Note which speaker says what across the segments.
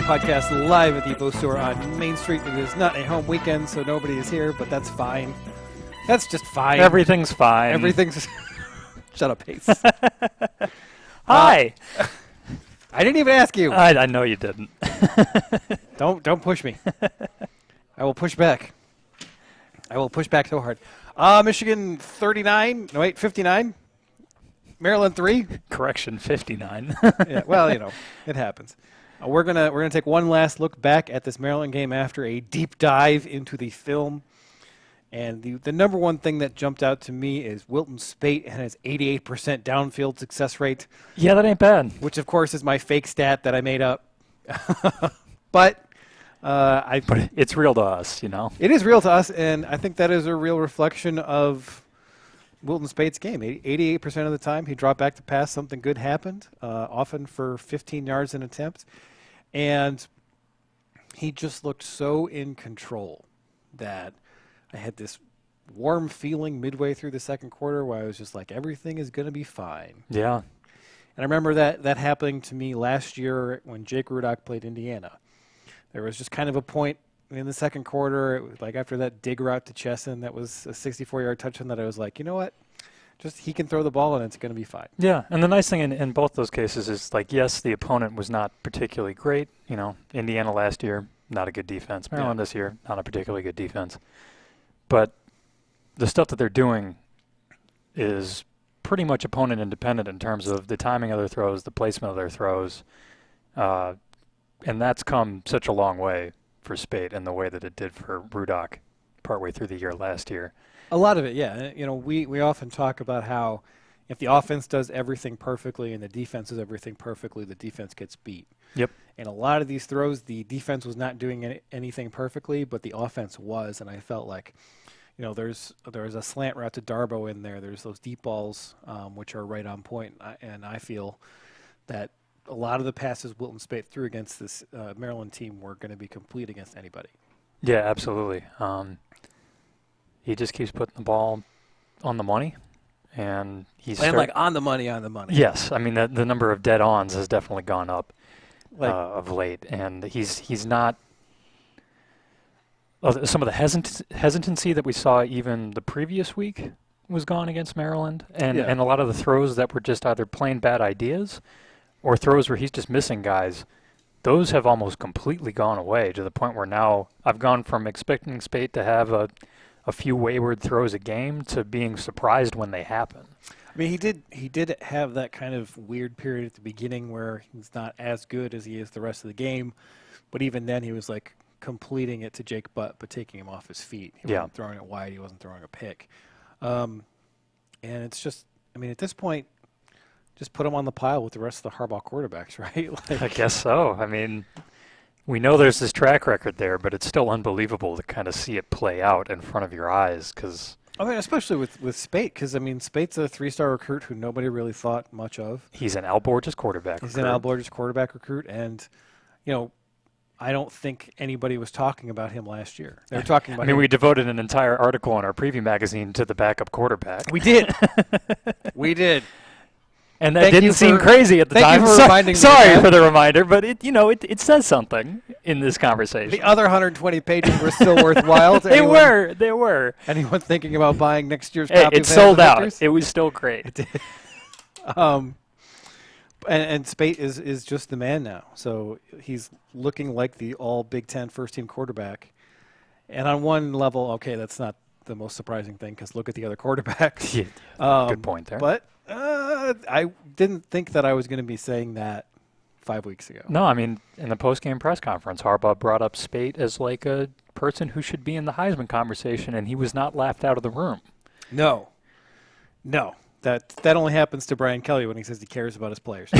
Speaker 1: Podcast live at the Evo store on Main Street. It is not a home weekend, so nobody is here, but that's fine. That's just fine.
Speaker 2: Everything's fine.
Speaker 1: Everything's... Shut up, Pace.
Speaker 2: Hi.
Speaker 1: I didn't even ask you.
Speaker 2: I know you didn't.
Speaker 1: Don't push me. I will push back. I will push back so hard. Michigan 39. No, wait, 59. Maryland 3.
Speaker 2: Correction, 59.
Speaker 1: Yeah, well, it happens. We're gonna take one last look back at this Maryland game after a deep dive into the film, and the number one thing that jumped out to me is Wilton Speight and his 88% downfield success rate.
Speaker 2: Yeah, that ain't bad.
Speaker 1: Which of course is my fake stat that I made up, but
Speaker 2: it's real to us,
Speaker 1: It is real to us, and I think that is a real reflection of Wilton Speight's game. 88% of the time he dropped back to pass, something good happened, often for 15 yards an attempt. And he just looked so in control that I had this warm feeling midway through the second quarter where I was just like, everything is going to be fine.
Speaker 2: Yeah.
Speaker 1: And I remember that happening to me last year when Jake Rudock played Indiana. There was just kind of a point in the second quarter, it was like after that dig route to Chesson, that was a 64-yard touchdown, that I was like, you know what? Just he can throw the ball and it's going to be fine.
Speaker 2: Yeah, and the nice thing in both those cases is, like, yes, the opponent was not particularly great. Indiana last year, not a good defense. Maryland this year, not a particularly good defense. But the stuff that they're doing is pretty much opponent independent in terms of the timing of their throws, the placement of their throws. And that's come such a long way for Speight and the way that it did for Rudock partway through the year last year.
Speaker 1: A lot of it, yeah. We often talk about how if the offense does everything perfectly and the defense does everything perfectly, the defense gets beat.
Speaker 2: Yep.
Speaker 1: And a lot of these throws, the defense was not doing anything perfectly, but the offense was, and I felt like, there's a slant route to Darbo in there. There's those deep balls, which are right on point, and I feel that a lot of the passes Wilton Speight threw against this Maryland team were going to be complete against anybody.
Speaker 2: Yeah, absolutely. He just keeps putting the ball on the money, and he's
Speaker 1: on the money.
Speaker 2: Yes, I mean the number of dead-ons has definitely gone up of late, and he's not. Some of the hesitancy that we saw even the previous week was gone against Maryland, and a lot of the throws that were just either plain bad ideas, or throws where he's just missing guys. Those have almost completely gone away to the point where now I've gone from expecting Speight to have a few wayward throws a game to being surprised when they happen.
Speaker 1: I mean, he did have that kind of weird period at the beginning where he's not as good as he is the rest of the game, but even then he was like completing it to Jake Butt, but taking him off his feet. He wasn't throwing it wide. He wasn't throwing a pick. And it's just, I mean, at this point, just put him on the pile with the rest of the Harbaugh quarterbacks, right?
Speaker 2: I guess so. I mean, we know there's this track record there, but it's still unbelievable to kind of see it play out in front of your eyes.
Speaker 1: Especially with Speight, because, I mean, Speight's a three-star recruit who nobody really thought much of.
Speaker 2: He's an Al Borges quarterback recruit.
Speaker 1: He's an Al Borges quarterback recruit, and, I don't think anybody was talking about him last year. They were talking about him.
Speaker 2: We devoted an entire article in our preview magazine to the backup quarterback.
Speaker 1: We did. We did.
Speaker 2: And that didn't seem crazy at the time.
Speaker 1: Thank you for reminding me.
Speaker 2: Sorry for the reminder, but it says something. in this conversation.
Speaker 1: The other 120 pages were still worthwhile. To
Speaker 2: They
Speaker 1: anyone,
Speaker 2: were.
Speaker 1: Anyone thinking about buying next year's
Speaker 2: Hey,
Speaker 1: copy
Speaker 2: it
Speaker 1: of
Speaker 2: sold
Speaker 1: Hands of
Speaker 2: out.
Speaker 1: Victors?
Speaker 2: It was still great.
Speaker 1: And Speight is just the man now. So he's looking like the all Big Ten first-team quarterback. And on one level, okay, that's not the most surprising thing because look at the other quarterbacks.
Speaker 2: Yeah, good point there.
Speaker 1: But I didn't think that I was going to be saying that 5 weeks ago.
Speaker 2: No, I mean, in the post-game press conference, Harbaugh brought up Speight as like a person who should be in the Heisman conversation, and he was not laughed out of the room.
Speaker 1: No. That only happens to Brian Kelly when he says he cares about his players.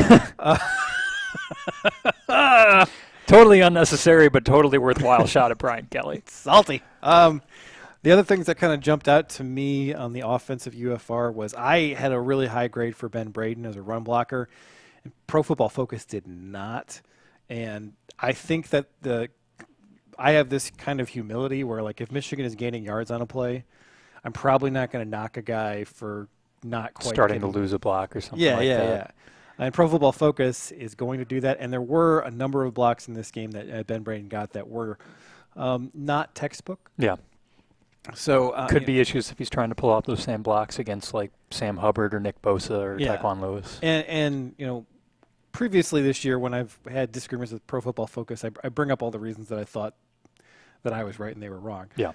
Speaker 2: Totally unnecessary, but totally worthwhile shot at Brian Kelly.
Speaker 1: Salty. The other things that kind of jumped out to me on the offensive UFR was I had a really high grade for Ben Braden as a run blocker. And Pro Football Focus did not. And I think that I have this kind of humility where, like, if Michigan is gaining yards on a play, I'm probably not going to knock a guy for not quite
Speaker 2: Starting to
Speaker 1: getting
Speaker 2: lose a block or something like that.
Speaker 1: Yeah. And Pro Football Focus is going to do that. And there were a number of blocks in this game that Ben Braden got that were not textbook.
Speaker 2: Yeah.
Speaker 1: So
Speaker 2: Could be issues if he's trying to pull off those same blocks against like Sam Hubbard or Nick Bosa or Taekwon Lewis.
Speaker 1: And previously this year when I've had disagreements with Pro Football Focus, I bring up all the reasons that I thought that I was right and they were wrong.
Speaker 2: Yeah.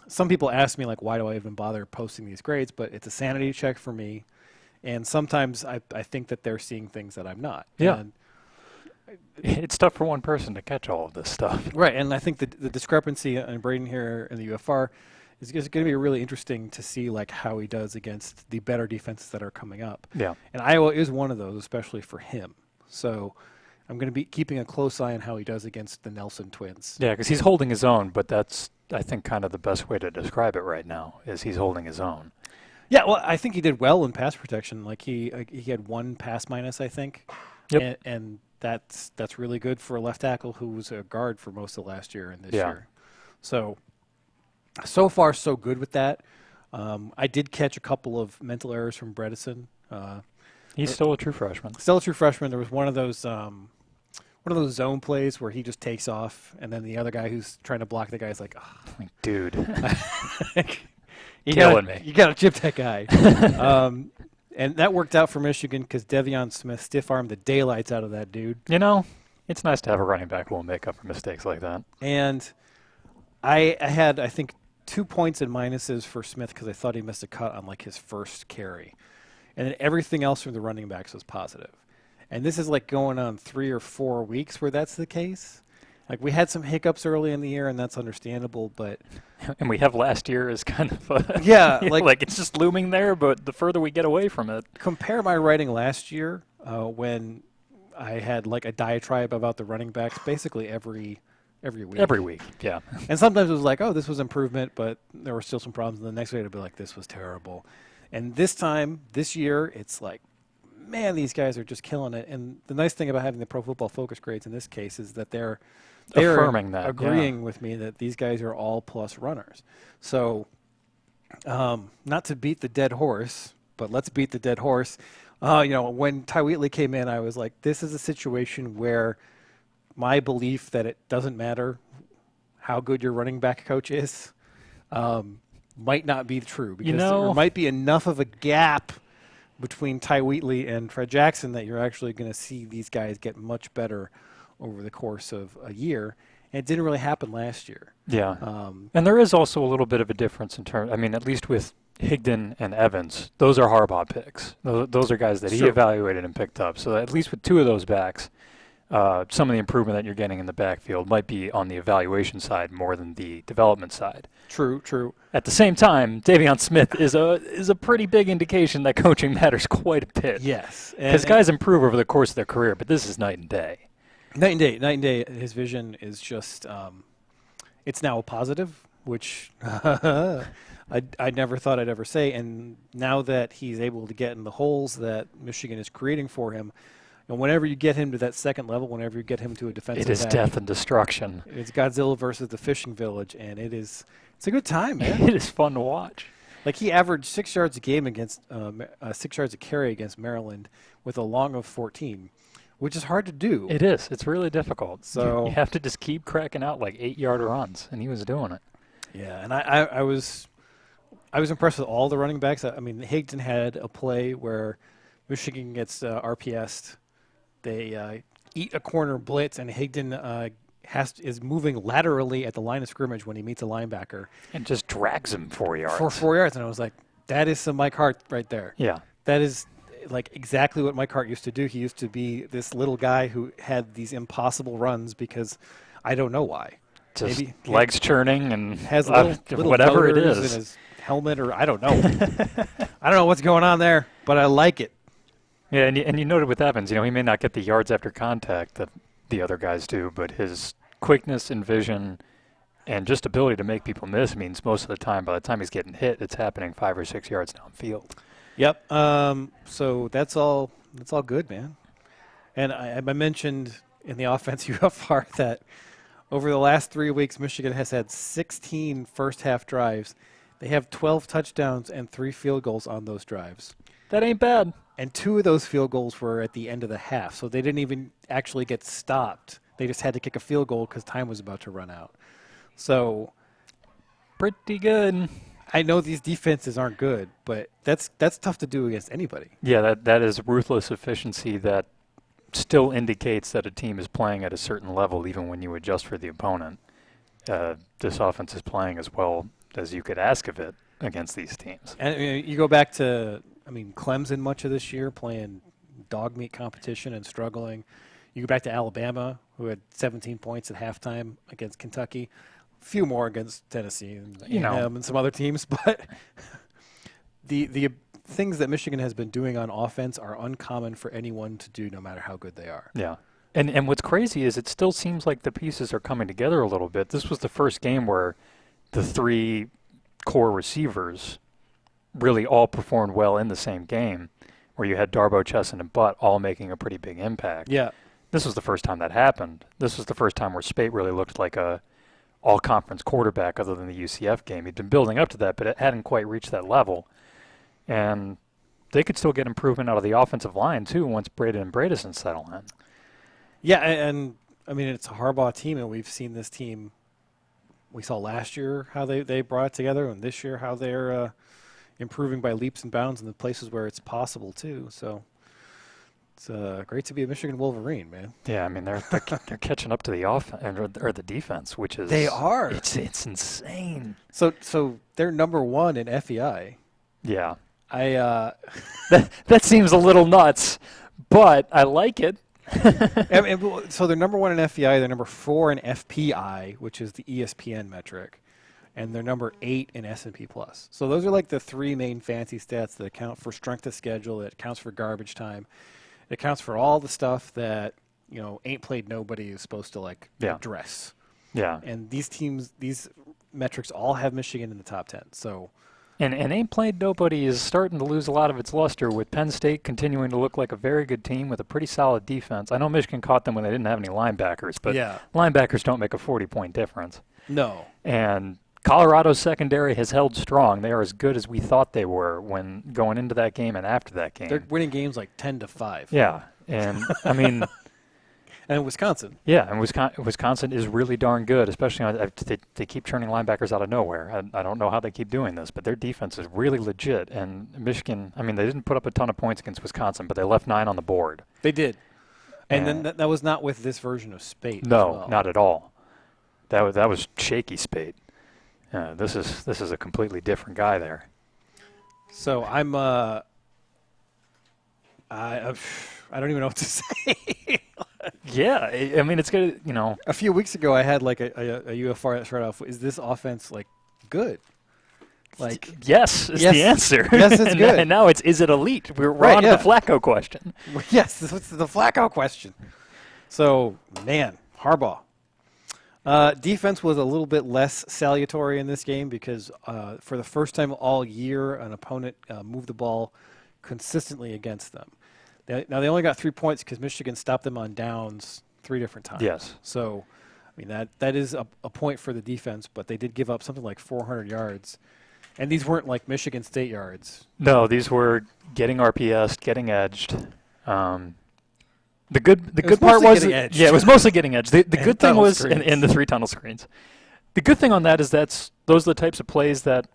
Speaker 1: Some people ask me, like, why do I even bother posting these grades? But it's a sanity check for me. And sometimes I think that they're seeing things that I'm not.
Speaker 2: Yeah.
Speaker 1: And
Speaker 2: it's tough for one person to catch all of this stuff.
Speaker 1: right. And I think the discrepancy in Braden here in the UFR is going to be really interesting to see, like, how he does against the better defenses that are coming up.
Speaker 2: Yeah.
Speaker 1: And Iowa is one of those, especially for him. So I'm going to be keeping a close eye on how he does against the Nelson twins.
Speaker 2: Yeah, because he's holding his own, but that's, I think, kind of the best way to describe it right now is he's holding his own.
Speaker 1: Yeah, well, I think he did well in pass protection. Like he had one pass minus, I think.
Speaker 2: Yep.
Speaker 1: And that's really good for a left tackle who was a guard for most of last year and this year. So far, so good with that. I did catch a couple of mental errors from Bredesen.
Speaker 2: He's still a true freshman.
Speaker 1: Still a true freshman. There was one of those zone plays where he just takes off, and then the other guy who's trying to block the guy's like, oh.
Speaker 2: Like, dude.
Speaker 1: You
Speaker 2: Killing me.
Speaker 1: You got to chip that guy. And that worked out for Michigan because Devion Smith stiff-armed the daylights out of that dude.
Speaker 2: You know, it's nice to have a running back who will make up for mistakes like that.
Speaker 1: And I had, I think, 2 points and minuses for Smith because I thought he missed a cut on, like, his first carry. And then everything else from the running backs was positive. And this is, like, going on 3 or 4 weeks where that's the case. Like, we had some hiccups early in the year, and that's understandable, but...
Speaker 2: And we have last year as kind of a...
Speaker 1: Yeah,
Speaker 2: like it's just looming there, but the further we get away from it...
Speaker 1: Compare my writing last year when I had, like, a diatribe about the running backs basically every week.
Speaker 2: Every week, yeah.
Speaker 1: And sometimes it was like, oh, this was improvement, but there were still some problems. And the next week it'd be like, this was terrible. And this year, it's like, man, these guys are just killing it. And the nice thing about having the Pro Football Focus grades in this case is that they're
Speaker 2: affirming that,
Speaker 1: agreeing with me that these guys are all plus runners. So, not to beat the dead horse, but let's beat the dead horse. When Ty Wheatley came in, I was like, this is a situation where my belief that it doesn't matter how good your running back coach is might not be true because there might be enough of a gap between Ty Wheatley and Fred Jackson that you're actually going to see these guys get much better over the course of a year. And it didn't really happen last year.
Speaker 2: Yeah. And there is also a little bit of a difference in terms, I mean, at least with Higdon and Evans, those are Harbaugh picks. Those are guys that he evaluated and picked up. So at least with two of those backs, some of the improvement that you're getting in the backfield might be on the evaluation side more than the development side.
Speaker 1: True.
Speaker 2: At the same time, Devion Smith is a pretty big indication that coaching matters quite a bit.
Speaker 1: Yes.
Speaker 2: Because guys improve over the course of their career, but this is night and day.
Speaker 1: Night and day. His vision is just, it's now a positive, which I never thought I'd ever say. And now that he's able to get in the holes that Michigan is creating for him, and whenever you get him to that second level, whenever you get him to a defensive
Speaker 2: it is
Speaker 1: back,
Speaker 2: death and destruction.
Speaker 1: It's Godzilla versus the fishing village, and it's a good time, man.
Speaker 2: It is fun to watch.
Speaker 1: Like he averaged 6 yards a game against 6 yards a carry against Maryland with a long of 14. which is hard to do.
Speaker 2: It is. It's really difficult.
Speaker 1: So
Speaker 2: you have to just keep cracking out like 8-yard runs, and he was doing it.
Speaker 1: Yeah, and I was impressed with all the running backs. I mean, Higdon had a play where Michigan gets RPS'd. They eat a corner blitz, and Higdon is moving laterally at the line of scrimmage when he meets a linebacker.
Speaker 2: And just drags him 4 yards.
Speaker 1: For 4 yards, and I was like, that is some Mike Hart right there.
Speaker 2: Yeah.
Speaker 1: That is like exactly what Mike Hart used to do. He used to be this little guy who had these impossible runs because I don't know why.
Speaker 2: Just
Speaker 1: maybe
Speaker 2: legs churning and
Speaker 1: has little
Speaker 2: whatever it
Speaker 1: motors
Speaker 2: is
Speaker 1: in his helmet, or I don't know. I don't know what's going on there, but I like it.
Speaker 2: Yeah, and you noted with Evans, he may not get the yards after contact that the other guys do, but his quickness and vision and just ability to make people miss means most of the time, by the time he's getting hit, it's happening 5 or 6 yards downfield.
Speaker 1: Yep. So that's all good, man. And I mentioned in the offense UFR that over the last 3 weeks, Michigan has had 16 first-half drives. They have 12 touchdowns and 3 field goals on those drives.
Speaker 2: That ain't bad.
Speaker 1: And 2 of those field goals were at the end of the half, so they didn't even actually get stopped. They just had to kick a field goal because time was about to run out. So
Speaker 2: pretty good.
Speaker 1: I know these defenses aren't good, but that's tough to do against anybody.
Speaker 2: Yeah, that is ruthless efficiency that still indicates that a team is playing at a certain level even when you adjust for the opponent. This offense is playing as well as you could ask of it against these teams.
Speaker 1: And you go back to, Clemson much of this year playing dog meat competition and struggling. You go back to Alabama, who had 17 points at halftime against Kentucky, a few more against Tennessee and and some other teams. But the things that Michigan has been doing on offense are uncommon for anyone to do, no matter how good they are.
Speaker 2: Yeah. And what's crazy is it still seems like the pieces are coming together a little bit. This was the first game where the 3 core receivers really all performed well in the same game, where you had Darbo, Chesson, and Butt all making a pretty big impact.
Speaker 1: Yeah.
Speaker 2: This was the first time that happened. This was the first time where Speight really looked like a all-conference quarterback other than the UCF game. He'd been building up to that, but it hadn't quite reached that level. And they could still get improvement out of the offensive line, too, once Braden and Bradison settle in.
Speaker 1: Yeah, and it's a Harbaugh team, and we've seen this team. We saw last year how they brought it together, and this year how they're improving by leaps and bounds in the places where it's possible, too. So it's great to be a Michigan Wolverine, man.
Speaker 2: Yeah, they're catching up to the offense or the defense, which is
Speaker 1: they are.
Speaker 2: It's insane.
Speaker 1: So they're number 1 in FEI.
Speaker 2: Yeah,
Speaker 1: that
Speaker 2: seems a little nuts, but I like it.
Speaker 1: So they're number 1 in FEI. They're number 4 in FPI, which is the ESPN metric, and they're number 8 in S&P Plus. So those are like the 3 main fancy stats that account for strength of schedule. That accounts for garbage time. It accounts for all the stuff that ain't played nobody is supposed to address.
Speaker 2: Yeah.
Speaker 1: And these metrics all have Michigan in the top 10. So.
Speaker 2: And ain't played nobody is starting to lose a lot of its luster, with Penn State continuing to look like a very good team with a pretty solid defense. I know Michigan caught them when they didn't have any linebackers, but linebackers don't make a 40-point difference.
Speaker 1: No.
Speaker 2: And Colorado's secondary has held strong. They are as good as we thought they were when going into that game and after that game.
Speaker 1: They're winning games like 10-5.
Speaker 2: Yeah, and
Speaker 1: And Wisconsin.
Speaker 2: Yeah, and Wisconsin is really darn good, especially they keep churning linebackers out of nowhere. I don't know how they keep doing this, but their defense is really legit. And Michigan, they didn't put up a ton of points against Wisconsin, but they left 9 on the board.
Speaker 1: They did. And then that was not with this version of Speight.
Speaker 2: No, not at all. That was shaky Speight. This is a completely different guy there.
Speaker 1: So I'm I don't even know what to say.
Speaker 2: Yeah, it's good.
Speaker 1: A few weeks ago, I had like a UFR that started off. Is this offense good?
Speaker 2: Yes is the answer.
Speaker 1: Yes, it's good.
Speaker 2: And now is it elite? We're on to the Flacco question.
Speaker 1: Yes, this is the Flacco question. So, man, Harbaugh. Defense was a little bit less salutary in this game because for the first time all year, an opponent moved the ball consistently against them. Now, they only got 3 points because Michigan stopped them on downs 3 different times.
Speaker 2: Yes.
Speaker 1: So, that is a point for the defense, but they did give up something like 400 yards. And these weren't like Michigan State yards.
Speaker 2: No, these were getting RPS, getting edged. The good part was
Speaker 1: edged.
Speaker 2: it was mostly getting edged. The good thing was
Speaker 1: screens.
Speaker 2: in the 3 tunnel screens. The good thing on that is those are the types of plays that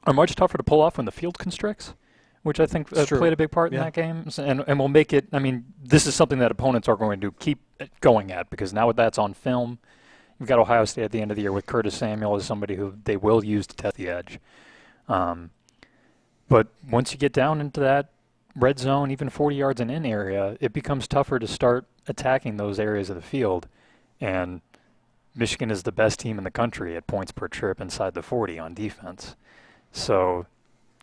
Speaker 2: are much tougher to pull off when the field constricts, which I think played a big part in that game, and will make it. I mean, this is something that opponents are going to keep going at because now that's on film. You've got Ohio State at the end of the year with Curtis Samuel as somebody who they will use to test the edge. But once you get down into that red zone, even 40 yards and in area, it becomes tougher to start attacking those areas of the field. And Michigan is the best team in the country at points per trip inside the 40 on defense. So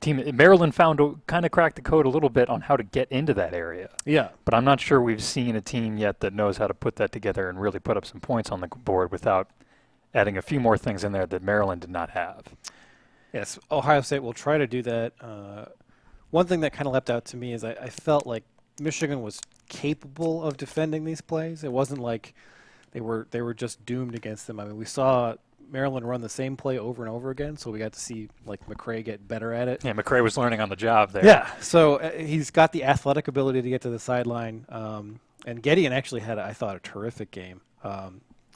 Speaker 2: Maryland kind of cracked the code a little bit on how to get into that area.
Speaker 1: Yeah.
Speaker 2: But I'm not sure we've seen a team yet that knows how to put that together and really put up some points on the board without adding a few more things in there that Maryland did not have.
Speaker 1: Yes, Ohio State will try to do that. One thing that kind of leapt out to me is I felt like Michigan was capable of defending these plays. It wasn't like they were just doomed against them. I mean, we saw Maryland run the same play over and over again, so we got to see like McCray get better at it.
Speaker 2: Yeah, McCray was learning on the job there.
Speaker 1: Yeah, so he's got the athletic ability to get to the sideline. And Gideon actually had, I thought, a terrific game.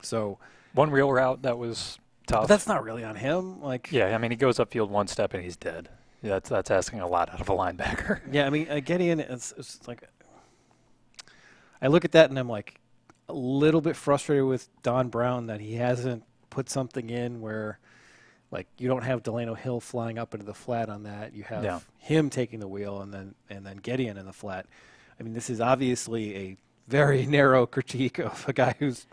Speaker 1: So
Speaker 2: one real route that was tough.
Speaker 1: But that's not really on him.
Speaker 2: Yeah, I mean, he goes upfield one step and he's dead. Yeah, that's asking a lot out of a linebacker.
Speaker 1: Yeah, I mean, Gideon, it's like I look at that and I'm like a little bit frustrated with Don Brown that he hasn't put something in where like you don't have Delano Hill flying up into the flat on that. You have him taking the wheel and then Gideon in the flat. I mean, this is obviously a very narrow critique of a guy who's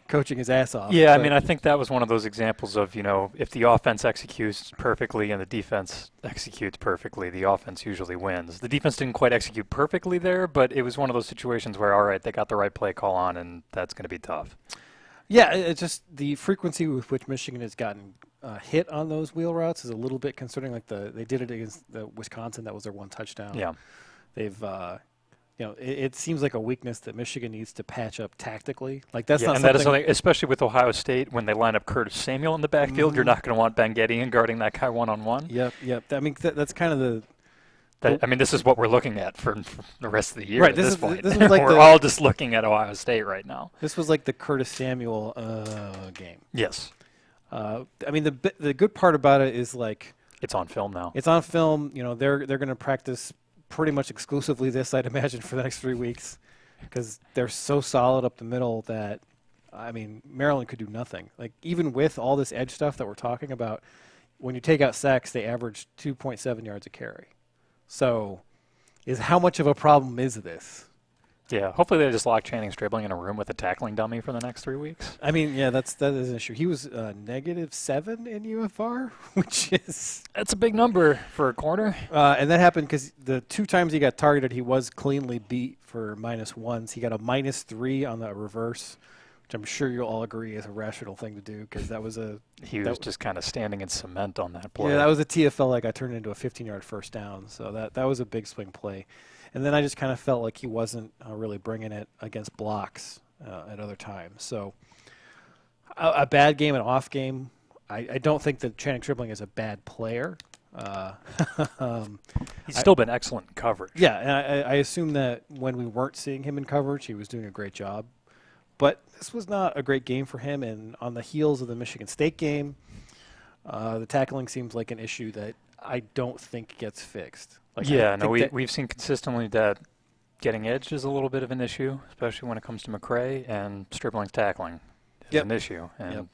Speaker 1: coaching his ass off.
Speaker 2: Yeah, I mean, I think that was one of those examples of, if the offense executes perfectly and the defense executes perfectly, the offense usually wins. The defense didn't quite execute perfectly there, but it was one of those situations where, all right, they got the right play call on, and that's going to be tough.
Speaker 1: Yeah, it's just the frequency with which Michigan has gotten hit on those wheel routes is a little bit concerning. Like they did it against the Wisconsin, that was their one touchdown.
Speaker 2: Yeah,
Speaker 1: they've it seems like a weakness that Michigan needs to patch up tactically. Like that's not
Speaker 2: and
Speaker 1: something.
Speaker 2: That is something, especially with Ohio State, when they line up Curtis Samuel in the backfield, you're not going to want Ben Gideon guarding that guy one-on-one.
Speaker 1: Yep. I mean, that's kind of the.
Speaker 2: This is what we're looking at for the rest of the year.
Speaker 1: Right.
Speaker 2: At this point,
Speaker 1: this was like
Speaker 2: we're all just looking at Ohio State right now.
Speaker 1: This was like the Curtis Samuel game.
Speaker 2: Yes.
Speaker 1: I mean, the good part about it is like
Speaker 2: it's on film now.
Speaker 1: It's on film. They're going to practice pretty much exclusively this, I'd imagine, for the next 3 weeks, because they're so solid up the middle that, I mean, Maryland could do nothing. Like even with all this edge stuff that we're talking about, when you take out sacks, they average 2.7 yards a carry. So, how much of a problem is this?
Speaker 2: Yeah, hopefully they just lock Channing Stribling in a room with a tackling dummy for the next 3 weeks.
Speaker 1: I mean, yeah, that is an issue. He was -7 in UFR, which is...
Speaker 2: That's a big number for a corner.
Speaker 1: And that happened because the 2 times he got targeted, he was cleanly beat for -1s. He got a -3 on the reverse, which I'm sure you'll all agree is a rational thing to do because that was a...
Speaker 2: He was just kind of standing in cement on that play.
Speaker 1: Yeah, that was a TFL that got turned into a 15-yard first down, so that was a big swing play. And then I just kind of felt like he wasn't really bringing it against blocks at other times. So a bad game, an off game. I don't think that Channing Stribling is a bad player.
Speaker 2: He's still been excellent in coverage.
Speaker 1: Yeah, and I assume that when we weren't seeing him in coverage, he was doing a great job. But this was not a great game for him. And on the heels of the Michigan State game, the tackling seems like an issue that I don't think gets fixed.
Speaker 2: We've seen consistently that getting edged is a little bit of an issue, especially when it comes to McCray, and Stribling's tackling is an issue. And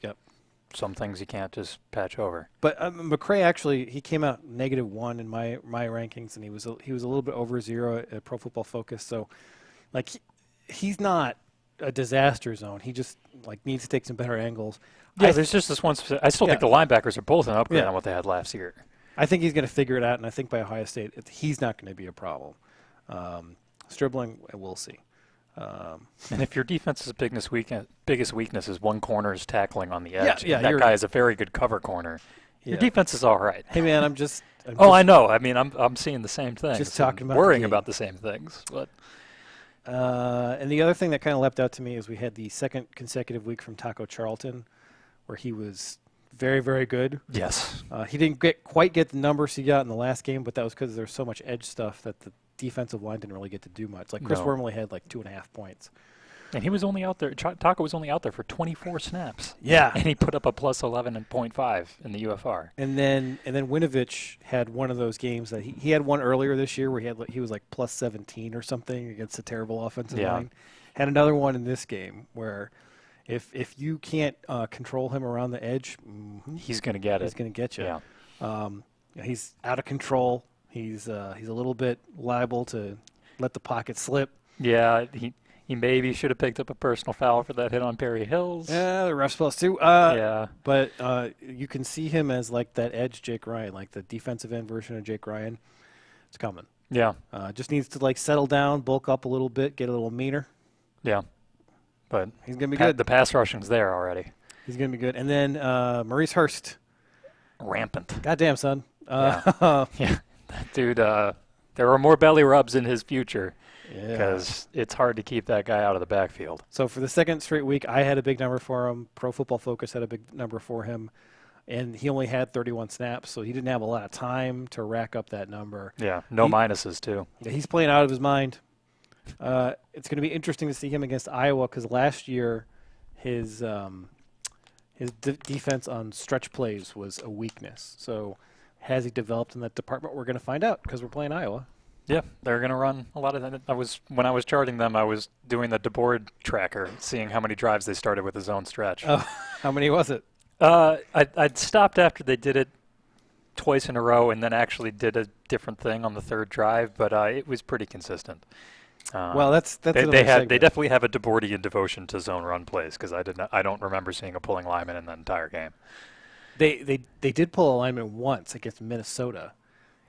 Speaker 2: some things you can't just patch over. But
Speaker 1: McCray actually, he came out -1 in my rankings, and he was a little bit over 0 at Pro Football Focus. So, like, he's not a disaster zone. He just needs to take some better angles.
Speaker 2: Yeah, there's just this one. I still think the linebackers are both an upgrade on what they had last year.
Speaker 1: I think he's going to figure it out, and I think by Ohio State, he's not going to be a problem. Stribling, we'll see.
Speaker 2: And if your defense's biggest weakness is one corner's tackling on the edge, that guy is a very good cover corner. Yeah. Your defense is all right.
Speaker 1: Hey man, I'm just.
Speaker 2: I know. I mean, I'm seeing the same thing.
Speaker 1: Just talking about
Speaker 2: worrying about the same things, but.
Speaker 1: And the other thing that kind of leapt out to me is we had the second consecutive week from Taco Charlton, where he was very, very good.
Speaker 2: Yes.
Speaker 1: He didn't quite get the numbers he got in the last game, but that was because there's so much edge stuff that defensive line didn't really get to do much. Like Chris Wormley had like 2.5 points.
Speaker 2: And he was only out there, Taka was only out there for 24 snaps.
Speaker 1: Yeah.
Speaker 2: And he put up a plus 11.5 in the UFR.
Speaker 1: And then Winovich had one of those games that he had one earlier this year where he was like plus 17 or something against a terrible offensive line. Had another one in this game where if you can't control him around the edge,
Speaker 2: he's going to get it.
Speaker 1: He's going to get you.
Speaker 2: Yeah.
Speaker 1: He's out of control. He's a little bit liable to let the pocket slip.
Speaker 2: Yeah, he maybe should have picked up a personal foul for that hit on Perry Hills.
Speaker 1: Yeah, the ref's supposed to.
Speaker 2: Yeah.
Speaker 1: But you can see him as like that edge Jake Ryan, like the defensive end version of Jake Ryan. It's coming.
Speaker 2: Yeah.
Speaker 1: Just needs to like settle down, bulk up a little bit, get a little meaner.
Speaker 2: Yeah. But
Speaker 1: he's going to be good.
Speaker 2: The pass rushing's there already.
Speaker 1: He's going to be good. And then Maurice Hurst.
Speaker 2: Rampant.
Speaker 1: Goddamn, son.
Speaker 2: Yeah. That dude, there are more belly rubs in his future. Because it's hard to keep that guy out of the backfield.
Speaker 1: So for the second straight week, I had a big number for him. Pro Football Focus had a big number for him. And he only had 31 snaps, so he didn't have a lot of time to rack up that number.
Speaker 2: Yeah, minuses, too.
Speaker 1: Yeah, he's playing out of his mind. It's going to be interesting to see him against Iowa because last year his defense on stretch plays was a weakness. So has he developed in that department? We're going to find out because we're playing Iowa.
Speaker 2: Yeah, they're going to run a lot of that. When I was charting them, I was doing the DeBoard tracker, seeing how many drives they started with his own stretch.
Speaker 1: Oh, how many was it?
Speaker 2: I'd stopped after they did it twice in a row and then actually did a different thing on the third drive, but it was pretty consistent.
Speaker 1: Well, that's
Speaker 2: they definitely have a DeBoardian devotion to zone run plays because I don't remember seeing a pulling lineman in the entire game.
Speaker 1: They did pull a lineman once against Minnesota.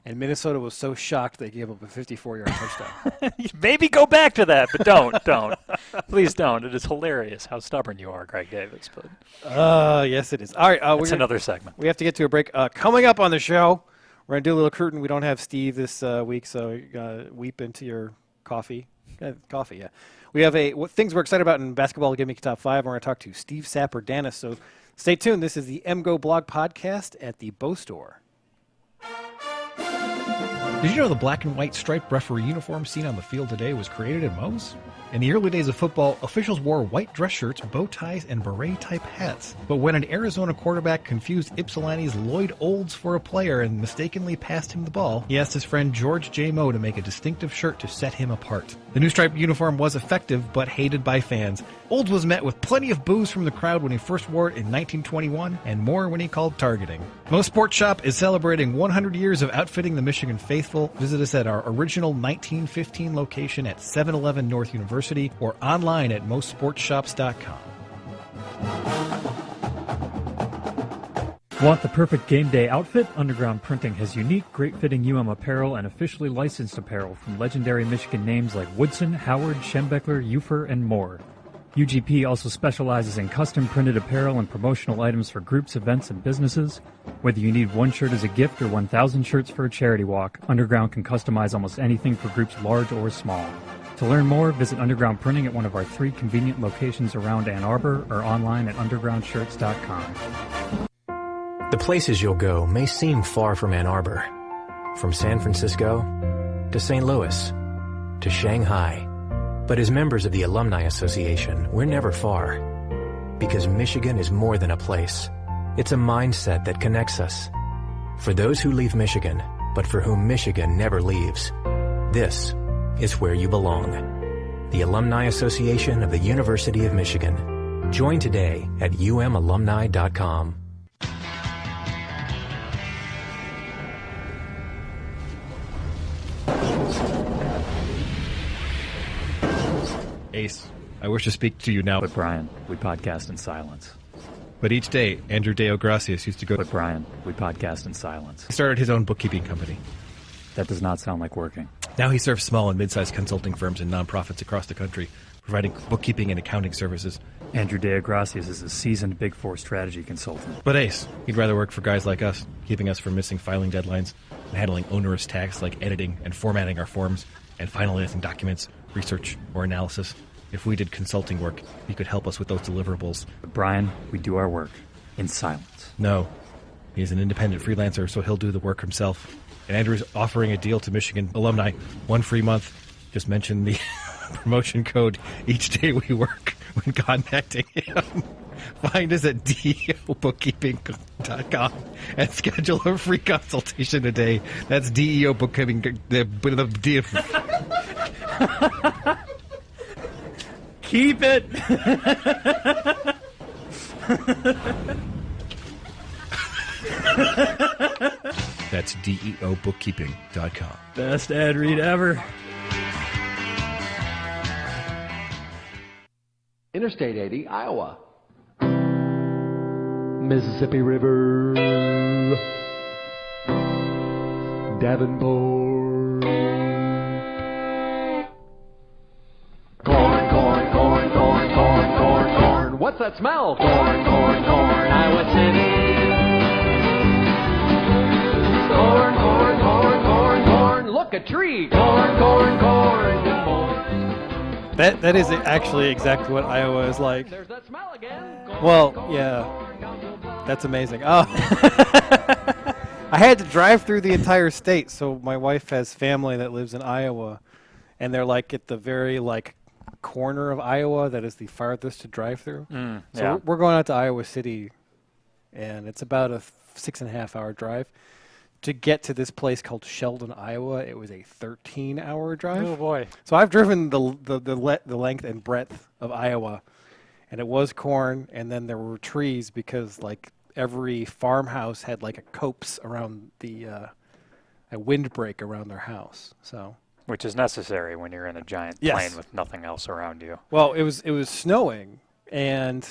Speaker 1: And Minnesota was so shocked they gave up a 54-yard touchdown.
Speaker 2: Maybe go back to that, but don't. Please don't. It is hilarious how stubborn you are, Greg Davis.
Speaker 1: But yes, it is. All right.
Speaker 2: It's another segment.
Speaker 1: We have to get to a break. Coming up on the show, we're going to do a little curtain. We don't have Steve this week, so you got to weep into your coffee. Coffee, yeah. We have things we're excited about in basketball Gimmick Top 5. We're going to talk to Steve Sapperdanis. So stay tuned. This is the MGO Blog Podcast at the Bow Store.
Speaker 3: Did you know the black and white striped referee uniform seen on the field today was created in Moe's? In the early days of football, officials wore white dress shirts, bow ties, and beret-type hats. But when an Arizona quarterback confused Ypsilanti's Lloyd Olds for a player and mistakenly passed him the ball, he asked his friend George J. Moe to make a distinctive shirt to set him apart. The new striped uniform was effective, but hated by fans. Olds was met with plenty of boos from the crowd when he first wore it in 1921, and more when he called targeting. Moe's Sports Shop is celebrating 100 years of outfitting the Michigan faithful. Visit us at our original 1915 location at 711 North University or online at mosportshops.com.
Speaker 4: Want the perfect game day outfit? Underground Printing has unique, great-fitting apparel and officially licensed apparel from legendary Michigan names like Woodson, Howard, Schembechler, Ufer, and more. UGP also specializes in custom-printed apparel and promotional items for groups, events, and businesses. Whether you need one shirt as a gift or 1,000 shirts for a charity walk, Underground can customize almost anything for groups large or small. To learn more, visit Underground Printing at one of our 3 convenient locations around Ann Arbor or online at undergroundshirts.com.
Speaker 5: The places you'll go may seem far from Ann Arbor. From San Francisco to St. Louis to Shanghai. But as members of the Alumni Association, we're never far. Because Michigan is more than a place. It's a mindset that connects us. For those who leave Michigan, but for whom Michigan never leaves, this is where you belong. The Alumni Association of the University of Michigan. Join today at umalumni.com.
Speaker 3: Ace, I wish to speak to you now.
Speaker 4: But Brian, we podcast in silence.
Speaker 3: But each day, Andrew Deo Gracias used to go.
Speaker 4: But Brian, we podcast in silence.
Speaker 3: He started his own bookkeeping company.
Speaker 4: That does not sound like working.
Speaker 3: Now he serves small and mid-sized consulting firms and nonprofits across the country, providing bookkeeping and accounting services.
Speaker 4: Andrew De Gracias is a seasoned Big Four strategy consultant.
Speaker 3: But Ace, he'd rather work for guys like us, keeping us from missing filing deadlines and handling onerous tasks like editing and formatting our forms and finalizing documents, research, or analysis. If we did consulting work, he could help us with those deliverables.
Speaker 4: But Brian, we do our work in silence.
Speaker 3: No. He's an independent freelancer, so he'll do the work himself. And Andrew's offering a deal to Michigan alumni, 1 free month. Just mention the promotion code each day we work when contacting him. Find us at deobookkeeping.com and schedule a free consultation today. That's deobookkeeping.
Speaker 4: Keep it.
Speaker 3: That's deobookkeeping.com.
Speaker 4: Best ad read ever.
Speaker 6: Interstate 80, Iowa. Mississippi River. Davenport. Corn, corn, corn, corn, corn, corn, corn. What's that smell? Corn, corn, corn, Iowa City. Corn, corn, corn, corn, corn. Look, a tree. Corn, corn, corn. Good morning.
Speaker 1: That is actually exactly what Iowa is like.
Speaker 6: There's that smell again. Corn,
Speaker 1: Well,
Speaker 6: corn,
Speaker 1: yeah.
Speaker 6: corn, corn, corn.
Speaker 1: That's amazing. Oh, I had to drive through the entire state. So my wife has family that lives in Iowa, and they're like at the very corner of Iowa that is the farthest to drive through. So
Speaker 2: Yeah.
Speaker 1: we're going out to Iowa City, and it's about a 6.5-hour drive. To get to this place called Sheldon, Iowa, it was a 13-hour drive.
Speaker 2: Oh boy.
Speaker 1: So I've driven the length and breadth of Iowa, and it was corn, and then there were trees because every farmhouse had a copse around a windbreak around their house. So
Speaker 2: Which is necessary when you're in a giant
Speaker 1: Yes.
Speaker 2: plane with nothing else around you.
Speaker 1: well, it was snowing, and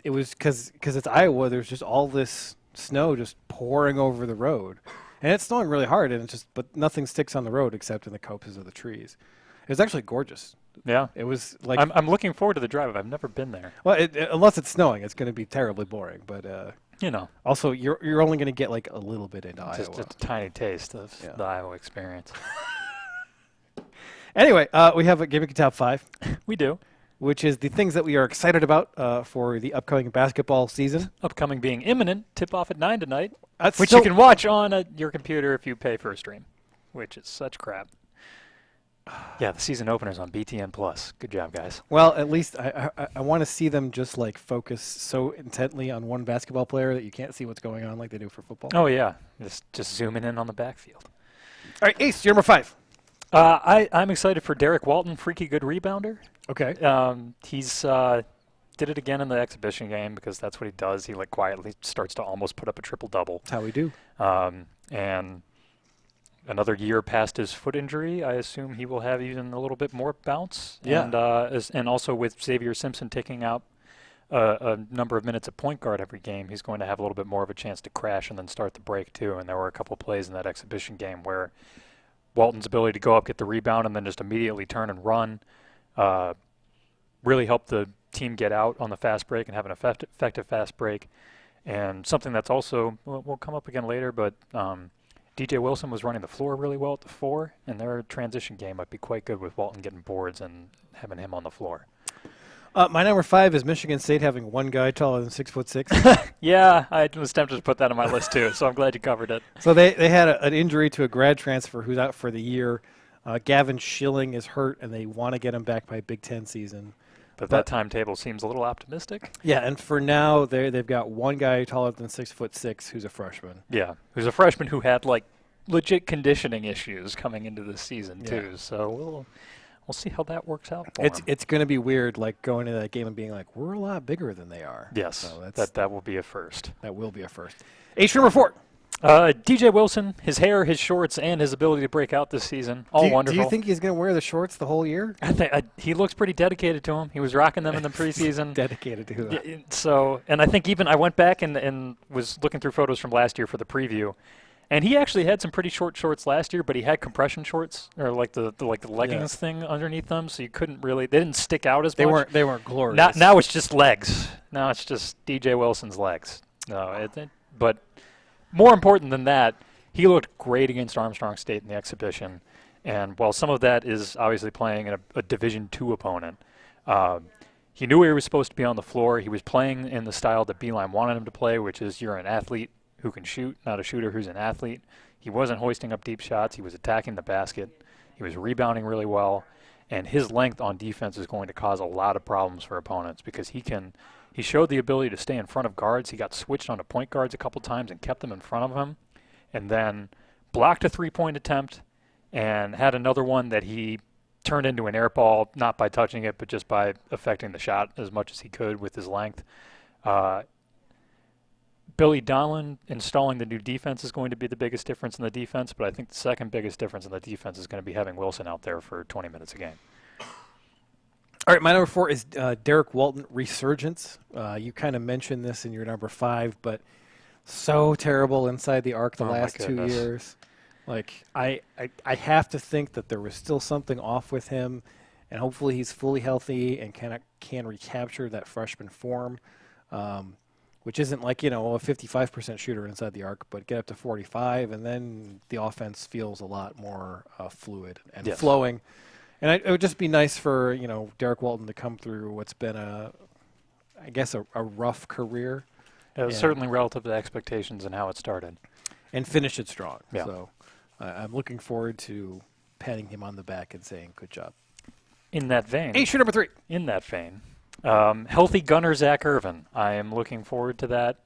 Speaker 1: it was because it's Iowa. There's just all this snow just pouring over the road, and it's snowing really hard, and but nothing sticks on the road except in the copses of the trees. It was actually gorgeous.
Speaker 2: Yeah.
Speaker 1: It was
Speaker 2: I'm looking forward to the drive. I've never been there.
Speaker 1: well, unless it's snowing, it's going to be terribly boring. But also, you're only going to get a little bit into
Speaker 2: Just
Speaker 1: Iowa.
Speaker 2: a tiny taste of
Speaker 1: Yeah.
Speaker 2: the Iowa experience.
Speaker 1: Anyway, we have a Gimmick Top 5,
Speaker 2: We do.
Speaker 1: which is the things that we are excited about for the upcoming basketball season.
Speaker 2: Upcoming being imminent. Tip off at 9 tonight.
Speaker 1: That's
Speaker 2: Which
Speaker 1: so-
Speaker 2: you can watch on your computer if you pay for a stream, which is such crap. Yeah, the season opener's on BTN Plus. Good job, guys.
Speaker 1: Well, at least I want to see them just focus so intently on one basketball player that you can't see what's going on like they do for football.
Speaker 2: Oh yeah, just zooming in on the backfield.
Speaker 1: All right, Ace, you're number 5.
Speaker 2: I'm excited for Derek Walton, freaky good rebounder.
Speaker 1: Okay.
Speaker 2: He's did it again in the exhibition game because that's what he does. He quietly starts to almost put up a triple double.
Speaker 1: That's how we do.
Speaker 2: And another year past his foot injury, I assume he will have even a little bit more bounce.
Speaker 1: Yeah.
Speaker 2: And also with Xavier Simpson taking out a number of minutes at point guard every game, he's going to have a little bit more of a chance to crash and then start the break too. And there were a couple of plays in that exhibition game where Walton's ability to go up, get the rebound, and then just immediately turn and run really helped the team get out on the fast break and have an effective fast break. And something that's also, will come up again later, but DJ Wilson was running the floor really well at the 4, and their transition game might be quite good with Walton getting boards and having him on the floor.
Speaker 1: My number 5 is Michigan State having one guy taller than 6'6".
Speaker 2: Yeah, I was tempted to put that on my list too, so I'm glad you covered it.
Speaker 1: So they had an injury to a grad transfer who's out for the year. Gavin Schilling is hurt, and they want to get him back by Big Ten season.
Speaker 2: But that timetable seems a little optimistic.
Speaker 1: Yeah, and for now they've got one guy taller than 6'6" who's a freshman.
Speaker 2: Yeah, who's a freshman who had legit conditioning issues coming into this season
Speaker 1: Yeah.
Speaker 2: too. So we'll see how that works out for him.
Speaker 1: It's going to be weird, going into that game and being we're a lot bigger than they are.
Speaker 2: Yes,
Speaker 1: So
Speaker 2: that will be a first.
Speaker 1: that will be a first. Ace number 4.
Speaker 2: DJ Wilson, his hair, his shorts, and his ability to break out this season, all wonderful.
Speaker 1: Do you think he's going to wear the shorts the whole year?
Speaker 2: I think he looks pretty dedicated to him. He was rocking them in the preseason.
Speaker 1: Dedicated to that.
Speaker 2: Yeah, so, and I think even I went back and was looking through photos from last year for the preview, and he actually had some pretty short shorts last year, but he had compression shorts or the leggings thing underneath them, so you couldn't really. They didn't stick out as much.
Speaker 1: They weren't glorious.
Speaker 2: Now it's just legs. Now it's just DJ Wilson's legs. No, but more important than that, he looked great against Armstrong State in the exhibition. And while some of that is obviously playing in a Division II opponent, he knew he was supposed to be on the floor. He was playing in the style that Beeline wanted him to play, which is you're an athlete who can shoot, not a shooter who's an athlete. He wasn't hoisting up deep shots. He was attacking the basket. He was rebounding really well. And his length on defense is going to cause a lot of problems for opponents because he showed the ability to stay in front of guards. He got switched onto point guards a couple times and kept them in front of him, and then blocked a three-point attempt and had another one that he turned into an air ball, not by touching it, but just by affecting the shot as much as he could with his length. Billy Donlin installing the new defense is going to be the biggest difference in the defense, but I think the second biggest difference in the defense is going to be having Wilson out there for 20 minutes a game.
Speaker 1: All right, my number 4 is Derek Walton resurgence. You kind of mentioned this in your number 5, but so terrible inside the arc the last 2 years. Like I have to think that there was still something off with him, and hopefully he's fully healthy and can recapture that freshman form. Which isn't like, a 55% shooter inside the arc, but get up to 45, and then the offense feels a lot more fluid and flowing. And it would just be nice for, Derek Walton to come through what's been a rough career.
Speaker 2: It was certainly relative to expectations and how it started.
Speaker 1: And finish it strong.
Speaker 2: Yeah.
Speaker 1: So I'm looking forward to patting him on the back and saying, good job.
Speaker 2: In that vein.
Speaker 1: Issue number 3.
Speaker 2: In that vein. Healthy gunner Zach Irvin. I am looking forward to that.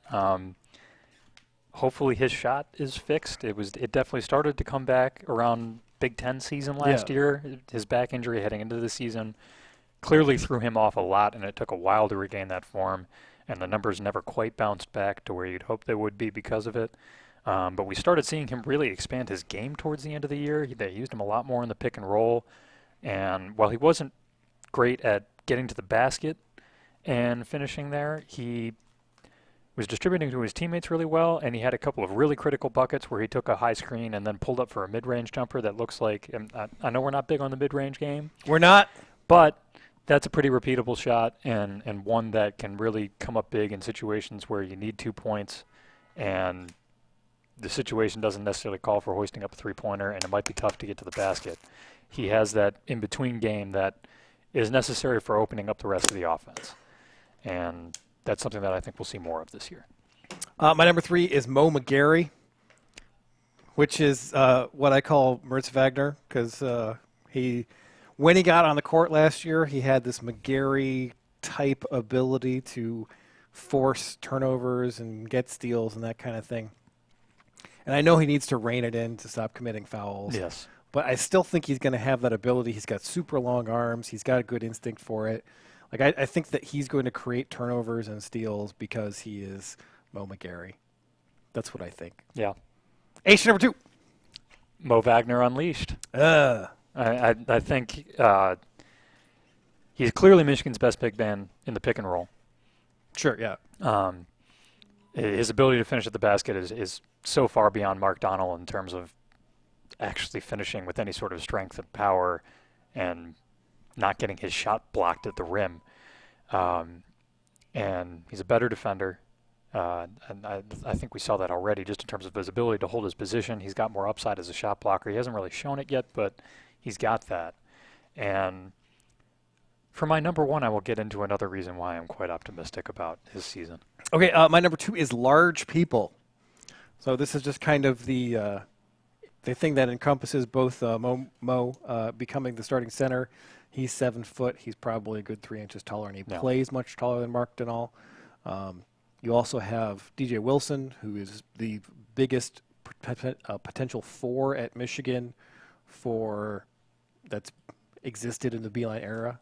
Speaker 2: Hopefully his shot is fixed. It definitely started to come back around Big Ten season last year. His back injury heading into the season clearly threw him off a lot, and it took a while to regain that form. And the numbers never quite bounced back to where you'd hope they would be because of it. But we started seeing him really expand his game towards the end of the year. They used him a lot more in the pick and roll. And while he wasn't great at getting to the basket and finishing there, he was distributing to his teammates really well, and he had a couple of really critical buckets where he took a high screen and then pulled up for a mid-range jumper that looks like, I know we're not big on the mid-range game.
Speaker 1: We're not.
Speaker 2: But that's a pretty repeatable shot and one that can really come up big in situations where you need 2 points and the situation doesn't necessarily call for hoisting up a three-pointer and it might be tough to get to the basket. He has that in-between game that is necessary for opening up the rest of the offense. And that's something that I think we'll see more of this year.
Speaker 1: My number 3 is Mo McGarry, which is what I call Mertz Wagner, because when he got on the court last year, he had this McGarry-type ability to force turnovers and get steals and that kind of thing. And I know he needs to rein it in to stop committing fouls.
Speaker 2: Yes.
Speaker 1: But I still think he's going to have that ability. He's got super long arms. He's got a good instinct for it. Like I think that he's going to create turnovers and steals because he is Mo McGarry. That's what I think.
Speaker 2: Yeah.
Speaker 1: Issue number 2.
Speaker 2: Mo Wagner unleashed. I think he's clearly Michigan's best big man in the pick and roll.
Speaker 1: Sure, yeah.
Speaker 2: His ability to finish at the basket is so far beyond Mark Donnell in terms of actually finishing with any sort of strength and power and not getting his shot blocked at the rim. And he's a better defender. And I think we saw that already just in terms of his ability to hold his position. He's got more upside as a shot blocker. He hasn't really shown it yet, but he's got that. And for my number 1, I will get into another reason why I'm quite optimistic about his season.
Speaker 1: Okay, my number 2 is large people. So this is just kind of the thing that encompasses both Mo becoming the starting center. He's 7 foot. He's probably a good 3 inches taller, and he plays much taller than Mark Donnell. You also have DJ Wilson, who is the biggest potential 4 at Michigan that's existed in the Beeline era.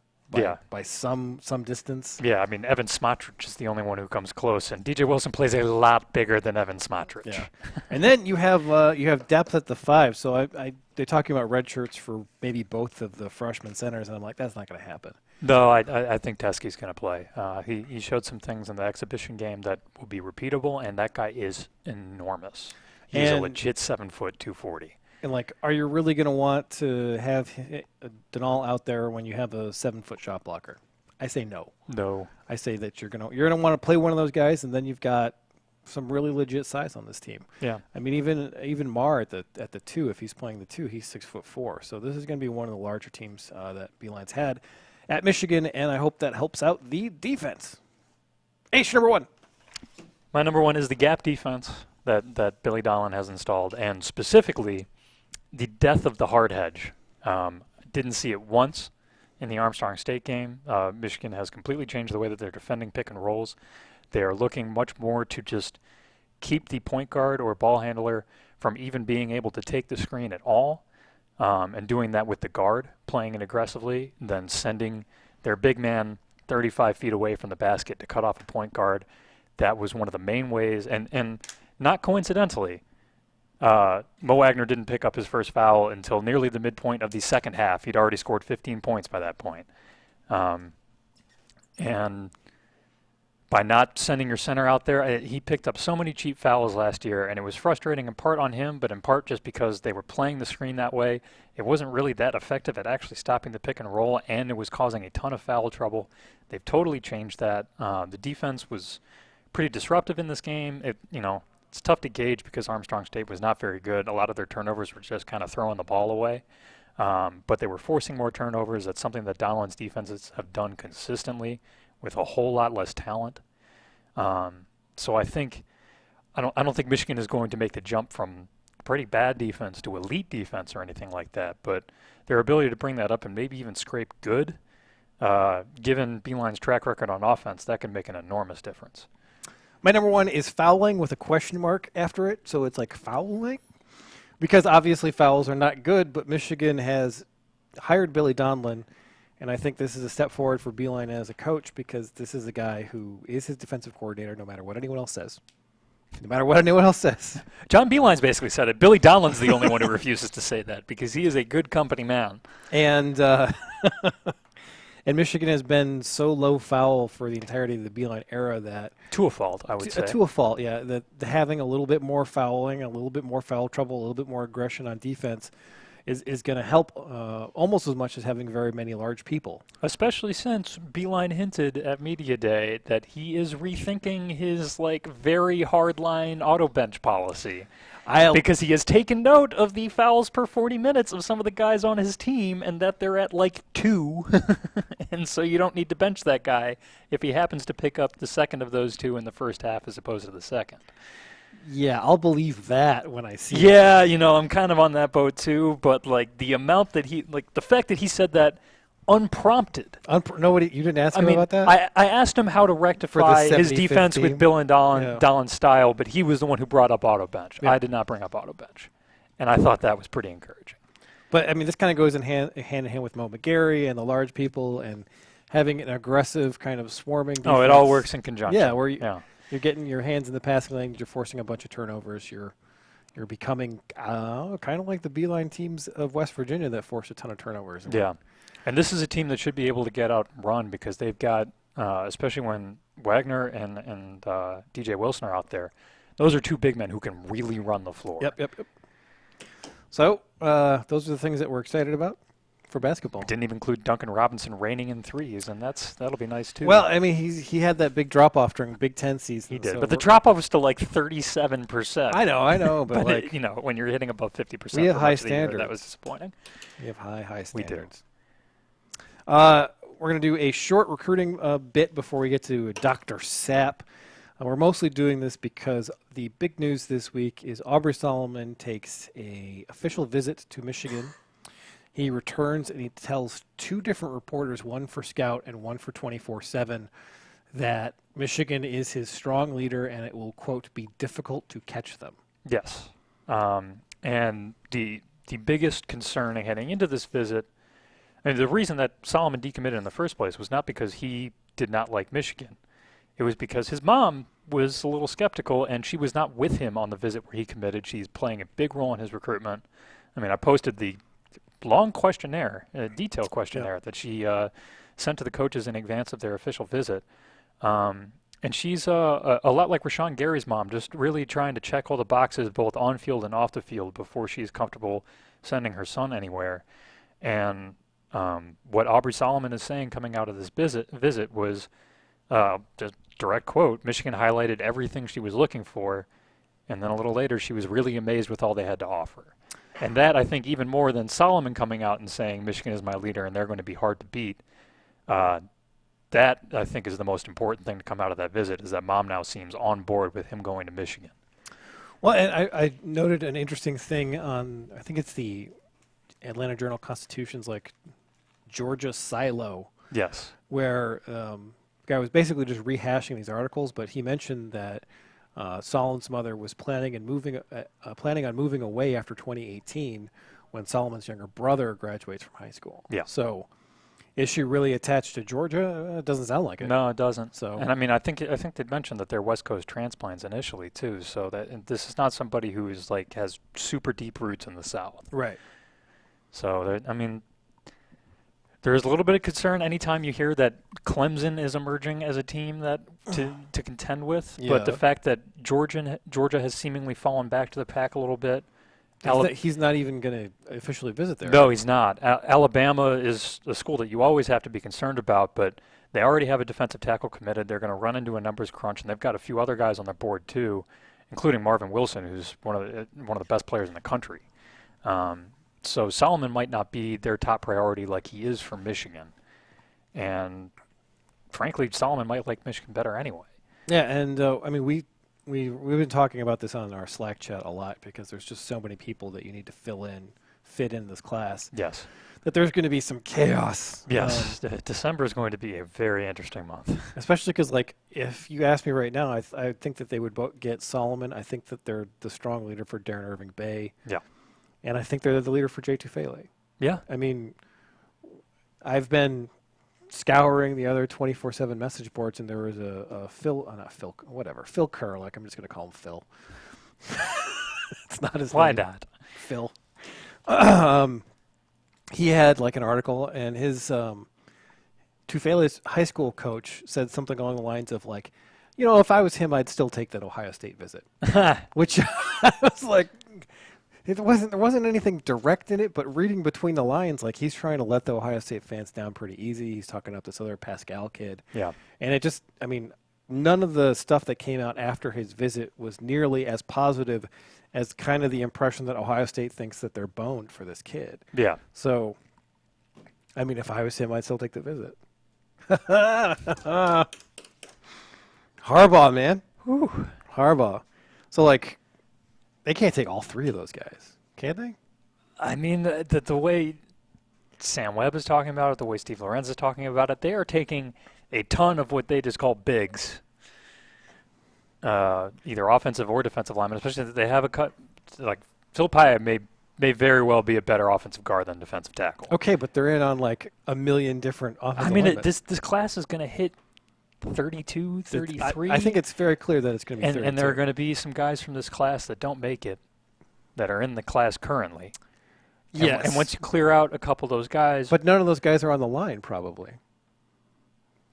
Speaker 1: By some distance.
Speaker 2: Yeah, I mean, Evan Smotrich is the only one who comes close, and DJ Wilson plays a lot bigger than Evan Smotrich.
Speaker 1: Yeah. And then you have depth at the 5. So they're talking about red shirts for maybe both of the freshman centers, and I'm like, that's not going to happen.
Speaker 2: No, I think Teskey's going to play. He showed some things in the exhibition game that will be repeatable, and that guy is enormous. He's a legit 7 foot, 240.
Speaker 1: And are you really going to want to have Donnell out there when you have a 7 foot shot blocker? I say no.
Speaker 2: No. I
Speaker 1: say that you're gonna want to play one of those guys, and then you've got some really legit size on this team.
Speaker 2: Yeah.
Speaker 1: I mean, even Marr at the 2, if he's playing the 2, he's 6'4". So this is going to be one of the larger teams that Beeline's had at Michigan, and I hope that helps out the defense. Issue number 1.
Speaker 2: My number 1 is the gap defense. that Billy Dolan has installed, and specifically the death of the hard hedge. Didn't see it once in the Armstrong State game. Michigan has completely changed the way that they're defending pick and rolls. They are looking much more to just keep the point guard or ball handler from even being able to take the screen at all, and doing that with the guard playing it aggressively, than sending their big man 35 feet away from the basket to cut off a point guard. That was one of the main ways, and not coincidentally, Mo Wagner didn't pick up his first foul until nearly the midpoint of the second half. He'd already scored 15 points by that point. And by not sending your center out there, he picked up so many cheap fouls last year, and it was frustrating in part on him, but in part just because they were playing the screen that way. It wasn't really that effective at actually stopping the pick and roll, and it was causing a ton of foul trouble. They've totally changed that. The defense was pretty disruptive in this game. It's tough to gauge because Armstrong State was not very good. A lot of their turnovers were just kind of throwing the ball away. But they were forcing more turnovers. That's something that Donald's defenses have done consistently with a whole lot less talent. So I don't think Michigan is going to make the jump from pretty bad defense to elite defense or anything like that. But their ability to bring that up and maybe even scrape good, given Beeline's track record on offense, that can make an enormous difference.
Speaker 1: My number one is fouling with a question mark after it, so it's like fouling. Because obviously fouls are not good, but Michigan has hired Billy Donlan, and I think this is a step forward for Beilein as a coach, because this is a guy who is his defensive coordinator no matter what anyone else says. No matter what anyone else says.
Speaker 2: John Beilein's basically said it. Billy Donlan's the only one who refuses to say that, because he is a good company man.
Speaker 1: And and Michigan has been so low foul for the entirety of the Beilein era that
Speaker 2: to a fault, I would say.
Speaker 1: To a fault, yeah. That having a little bit more fouling, a little bit more foul trouble, a little bit more aggression on defense is going to help almost as much as having very many large people.
Speaker 2: Especially since Beilein hinted at Media Day that he is rethinking his very hardline auto bench policy. Because he has taken note of the fouls per 40 minutes of some of the guys on his team, and that they're at 2. And so you don't need to bench that guy if he happens to pick up the second of those 2 in the first half as opposed to the second.
Speaker 1: Yeah, I'll believe that when I see it.
Speaker 2: Yeah, I'm kind of on that boat too, but the amount that the fact that he said that unprompted.
Speaker 1: Nobody, you didn't ask him about that?
Speaker 2: I asked him how to rectify his defense
Speaker 1: team?
Speaker 2: with Bill and Dolan's style, but he was the one who brought up auto bench. Yeah. I did not bring up auto bench, and I thought that was pretty encouraging.
Speaker 1: But this kind of goes hand in hand with Mo McGarry and the large people and having an aggressive kind of swarming defense.
Speaker 2: Oh, it all works in conjunction.
Speaker 1: Yeah, where you're getting your hands in the passing lane, you're forcing a bunch of turnovers, you're becoming kind of like the Beilein teams of West Virginia that force a ton of turnovers.
Speaker 2: Yeah. And this is a team that should be able to get out and run, because they've got, especially when Wagner and DJ Wilson are out there, those are 2 big men who can really run the floor.
Speaker 1: Yep. So those are the things that we're excited about for basketball.
Speaker 2: Didn't even include Duncan Robinson raining in threes, and that'll be nice too.
Speaker 1: Well, he had that big drop-off during Big Ten season.
Speaker 2: He did,
Speaker 1: so
Speaker 2: but the drop-off was still 37%.
Speaker 1: I know, but
Speaker 2: when you're hitting above 50%,
Speaker 1: we have high standards.
Speaker 2: That was disappointing.
Speaker 1: We have high standards.
Speaker 2: We do.
Speaker 1: We're going to do a short recruiting bit before we get to Dr. Sapp. We're mostly doing this because the big news this week is Aubrey Solomon takes an official visit to Michigan. He returns and he tells 2 different reporters, one for Scout and one for 24/7, that Michigan is his strong leader and it will, quote, be difficult to catch them.
Speaker 2: Yes. And the biggest concern heading into this visit, and the reason that Solomon decommitted in the first place was not because he did not like Michigan. It was because his mom was a little skeptical, and she was not with him on the visit where he committed. She's playing a big role in his recruitment. I posted the long questionnaire, detailed questionnaire that she sent to the coaches in advance of their official visit. And she's a lot like Rashawn Gary's mom, just really trying to check all the boxes both on field and off the field before she's comfortable sending her son anywhere. And what Aubrey Solomon is saying coming out of this visit was, just direct quote, Michigan highlighted everything she was looking for, and then a little later she was really amazed with all they had to offer. And that, I think, even more than Solomon coming out and saying Michigan is my leader and they're going to be hard to beat, that, I think, is the most important thing to come out of that visit, is that mom now seems on board with him going to Michigan.
Speaker 1: Well, and I noted an interesting thing on, I think it's the Atlanta Journal-Constitution's like Georgia silo,
Speaker 2: Yes.
Speaker 1: where the guy was basically just rehashing these articles, but he mentioned that Solomon's mother was planning on moving away after 2018 when Solomon's younger brother graduates from high school.
Speaker 2: Yeah.
Speaker 1: So is she really attached to Georgia? It doesn't sound like it.
Speaker 2: No, it doesn't.
Speaker 1: So,
Speaker 2: And I mean, I think they'd mentioned that they're West Coast transplants initially too. So that and this is not somebody who is like has super deep roots in the South.
Speaker 1: right.
Speaker 2: So I mean, there is a little bit of concern anytime you hear that Clemson is emerging as a team that to contend with. But the
Speaker 1: Yeah.
Speaker 2: fact that Georgia has seemingly fallen back to the pack a little bit.
Speaker 1: He's not even going to officially visit there.
Speaker 2: No, he's not. Alabama is a school that you always have to be concerned about, but they already have a defensive tackle committed. They're going to run into a numbers crunch, and they've got a few other guys on their board too, including Marvin Wilson, who's one of the best players in the country. So Solomon might not be their top priority like he is for Michigan, and frankly, Solomon might like Michigan better anyway.
Speaker 1: Yeah, and I mean we've been talking about this on our Slack chat a lot because there's just so many people that you need to fit in this class.
Speaker 2: Yes.
Speaker 1: That there's going to be some chaos.
Speaker 2: Yes. December is going to be a very interesting month.
Speaker 1: Especially because, like, if you ask me right now, I think that they would both get Solomon. I think that they're the strong leader for Darren Irving Bay.
Speaker 2: Yeah.
Speaker 1: And I think they're the leader for J2 Fele.
Speaker 2: Yeah.
Speaker 1: I mean, I've been scouring the other 24/7 message boards, and there was a Phil Kerr. Like, I'm just going to call him Phil. It's not his
Speaker 2: Why
Speaker 1: name.
Speaker 2: not?
Speaker 1: Phil. He had like an article, and his Tufele's high school coach said something along the lines of like, if I was him, I'd still take that Ohio State visit. Which I was like, there wasn't anything direct in it, but reading between the lines, like he's trying to let the Ohio State fans down pretty easy. He's talking up this other Pascal kid.
Speaker 2: Yeah.
Speaker 1: And it just, I mean, none of the stuff that came out after his visit was nearly as positive as kind of the impression that Ohio State thinks that they're boned for this kid.
Speaker 2: Yeah.
Speaker 1: So, I mean, if I was him, I'd still take the visit. Harbaugh, man.
Speaker 2: Whew.
Speaker 1: Harbaugh. So, like, they can't take all three of those guys, can they?
Speaker 2: I mean, the way Sam Webb is talking about it, the way Steve Lorenz is talking about it, they are taking a ton of what they just call bigs, either offensive or defensive linemen, especially that they have a cut. Like, Phil Paya may very well be a better offensive guard than defensive tackle.
Speaker 1: Okay, but they're in on, like, a million different offensive linemen.
Speaker 2: this class is going to hit 32, 33.
Speaker 1: I think it's very clear that it's going to be 32.
Speaker 2: And there are going to be some guys from this class that don't make it that are in the class currently.
Speaker 1: Yes.
Speaker 2: And once you clear out a couple of those guys.
Speaker 1: But none of those guys are on the line, probably.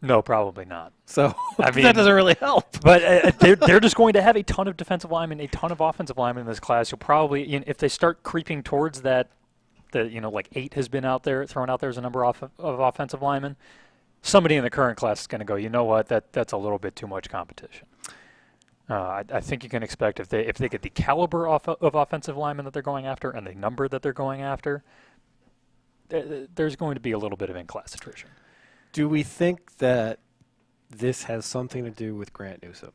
Speaker 2: No, probably not.
Speaker 1: So
Speaker 2: I mean,
Speaker 1: that doesn't really help.
Speaker 2: But they're just going to have a ton of defensive linemen, a ton of offensive linemen in this class. You'll probably, if they start creeping towards that, like 8 has been thrown out there as a number of offensive linemen, somebody in the current class is going to go, you know what, that's a little bit too much competition. I think you can expect if they get the caliber of offensive linemen that they're going after and the number that they're going after, there's going to be a little bit of in-class attrition.
Speaker 1: Do we think that this has something to do with Grant Newsom?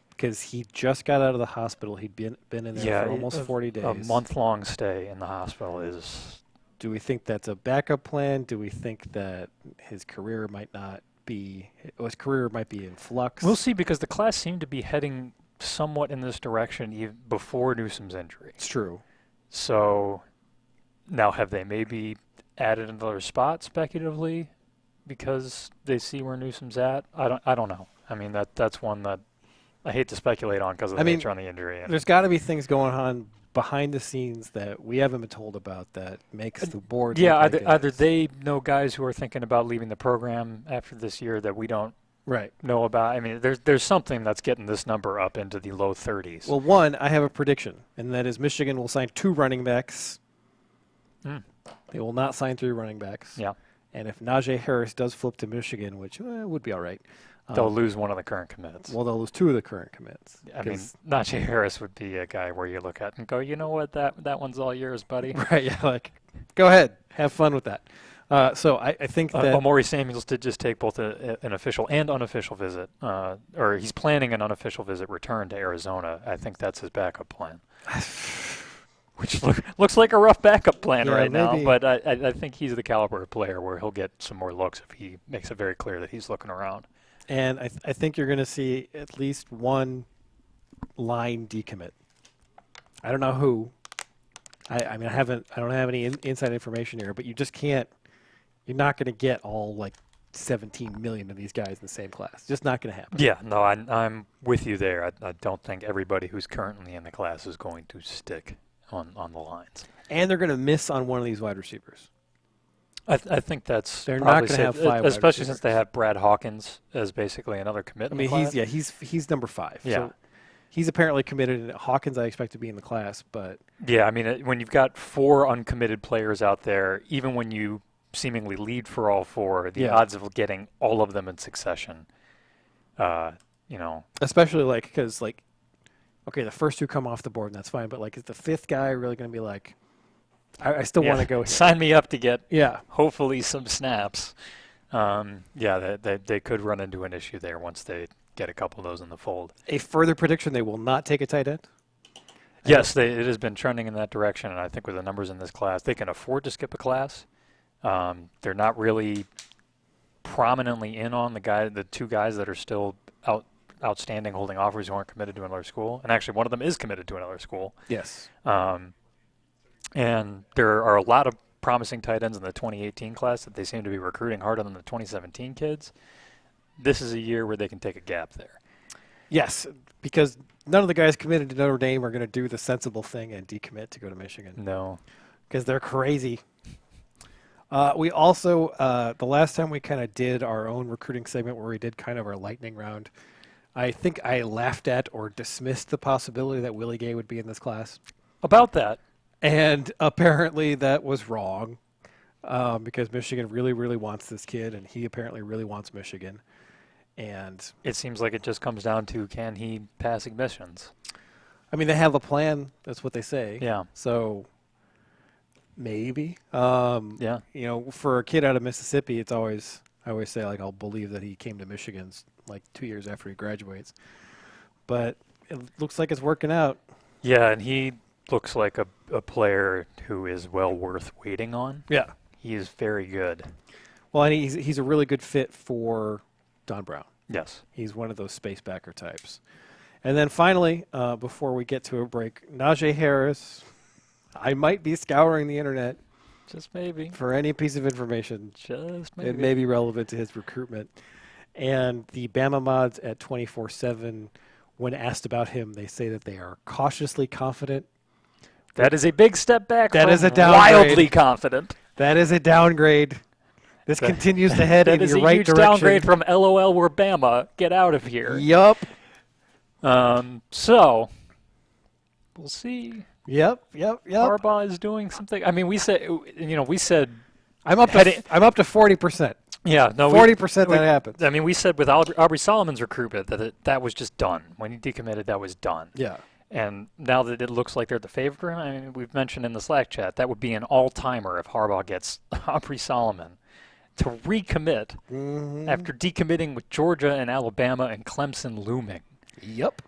Speaker 1: Because he just got out of the hospital. He'd been in there for almost 40 days.
Speaker 2: A month-long stay in the hospital is...
Speaker 1: Do we think that's a backup plan? Do we think that his career might be in flux?
Speaker 2: We'll see, because the class seemed to be heading somewhat in this direction even before Newsom's injury.
Speaker 1: It's true.
Speaker 2: So now have they maybe added another spot speculatively because they see where Newsom's at? I don't know. I mean, that's one that I hate to speculate on because of the nature on the injury.
Speaker 1: There's got to be things going on behind the scenes that we haven't been told about that makes the board.
Speaker 2: Yeah, either they know guys who are thinking about leaving the program after this year that we don't know about. I mean, there's something that's getting this number up into the low 30s.
Speaker 1: Well, one, I have a prediction, and that is Michigan will sign 2 running backs. They will not sign 3 running backs.
Speaker 2: Yeah.
Speaker 1: And if Najee Harris does flip to Michigan, which would be all right.
Speaker 2: They'll lose one of the current commits.
Speaker 1: Well, they'll lose 2 of the current commits.
Speaker 2: I mean, Najee Harris would be a guy where you look at and go, you know what, that one's all yours, buddy.
Speaker 1: Right, yeah, like, go ahead. Have fun with that. So I think that
Speaker 2: Amori Samuels did just take both an official and unofficial visit, or he's planning an unofficial visit return to Arizona. I think that's his backup plan, which looks like a rough backup plan right now. But I think he's the caliber of player where he'll get some more looks if he makes it very clear that he's looking around.
Speaker 1: And I think you're going to see at least one line decommit. I don't know who. I mean, I don't have any inside information here, but you just can't. You're not going to get all like 17 million of these guys in the same class. Just not going to happen.
Speaker 2: Yeah, no, I'm with you there. I don't think everybody who's currently in the class is going to stick on the lines.
Speaker 1: And they're going to miss on one of these wide receivers.
Speaker 2: I think that's
Speaker 1: they're
Speaker 2: probably
Speaker 1: not going to have five,
Speaker 2: especially since they have Brad Hawkins as basically another commit.
Speaker 1: I mean, he's number 5.
Speaker 2: Yeah.
Speaker 1: So he's apparently committed. And Hawkins, I expect to be in the class, but
Speaker 2: yeah, I mean, when you've got 4 uncommitted players out there, even when you seemingly lead for all 4, the odds of getting all of them in succession,
Speaker 1: especially because okay, the first 2 come off the board and that's fine, but is the 5th guy really going to be like, I still want to go here.
Speaker 2: Sign me up to get
Speaker 1: hopefully
Speaker 2: some snaps. They could run into an issue there once they get a couple of those in the fold.
Speaker 1: A further prediction: they will not take a tight end.
Speaker 2: Yes, it has been trending in that direction, and I think with the numbers in this class, they can afford to skip a class. They're not really prominently in on the 2 guys that are still outstanding, holding offers who aren't committed to another school. And actually, one of them is committed to another school.
Speaker 1: Yes.
Speaker 2: And there are a lot of promising tight ends in the 2018 class that they seem to be recruiting harder than the 2017 kids. This is a year where they can take a gap there.
Speaker 1: Yes, because none of the guys committed to Notre Dame are going to do the sensible thing and decommit to go to Michigan.
Speaker 2: No.
Speaker 1: Because they're crazy. We also, the last time we kind of did our own recruiting segment where we did kind of our lightning round, I think I laughed at or dismissed the possibility that Willie Gay would be in this class.
Speaker 2: About that.
Speaker 1: And apparently that was wrong because Michigan really, really wants this kid, and he apparently really wants Michigan. And
Speaker 2: it seems like it just comes down to, can he pass admissions?
Speaker 1: I mean, they have a plan. That's what they say.
Speaker 2: Yeah.
Speaker 1: So maybe.
Speaker 2: Yeah.
Speaker 1: For a kid out of Mississippi, I always say, I'll believe that he came to Michigan 2 years after he graduates. But it looks like it's working out.
Speaker 2: Yeah, and he looks like a player who is well worth waiting on.
Speaker 1: Yeah.
Speaker 2: He is very good.
Speaker 1: Well, and he's a really good fit for Don Brown.
Speaker 2: Yes.
Speaker 1: He's one of those space backer types. And then finally, before we get to a break, Najee Harris. I might be scouring the internet.
Speaker 2: Just maybe.
Speaker 1: For any piece of information.
Speaker 2: Just maybe.
Speaker 1: It may be relevant to his recruitment. And the Bama mods at 24/7, when asked about him, they say that they are cautiously confident.
Speaker 2: That is a big step back.
Speaker 1: That is a
Speaker 2: downgrade. Wildly confident.
Speaker 1: That is a downgrade. This continues to head in your right direction. That is a huge
Speaker 2: downgrade from LOL, we're Bama. Get out of here.
Speaker 1: Yup.
Speaker 2: So, we'll see.
Speaker 1: Yep.
Speaker 2: Harbaugh is doing something. I mean, we said
Speaker 1: I'm up to 40%.
Speaker 2: Yeah, no,
Speaker 1: 40% that happens.
Speaker 2: I mean, we said with Aubrey Solomon's recruitment that was just done. When he decommitted, that was done.
Speaker 1: Yeah.
Speaker 2: And now that it looks like they're the favorite for him, I mean, we've mentioned in the Slack chat, that would be an all-timer if Harbaugh gets Aubrey Solomon to recommit after decommitting with Georgia and Alabama and Clemson looming.
Speaker 1: Yep.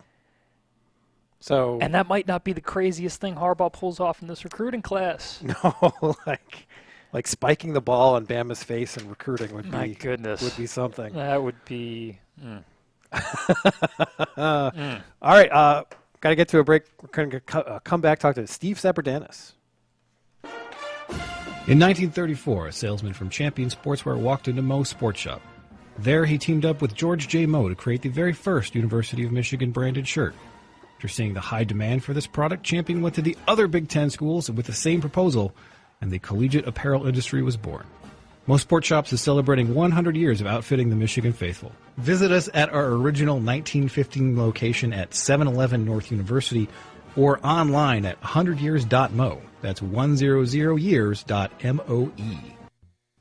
Speaker 1: So,
Speaker 2: and that might not be the craziest thing Harbaugh pulls off in this recruiting class.
Speaker 1: No, like spiking the ball on Bama's face and recruiting would
Speaker 2: My goodness.
Speaker 1: would be something.
Speaker 2: That would be.
Speaker 1: All right, got to get to a break. We're going to come back, talk to Steve Saperdanis.
Speaker 3: In 1934, a salesman from Champion Sportswear walked into Moe's Sports Shop. There, he teamed up with George J. Moe to create the very first University of Michigan branded shirt. After seeing the high demand for this product, Champion went to the other Big Ten schools with the same proposal, and the collegiate apparel industry was born. Moe Sports Shops is celebrating 100 years of outfitting the Michigan faithful. Visit us at our original 1915 location at 711 North University or online at 100years.mo. That's 100years.moe.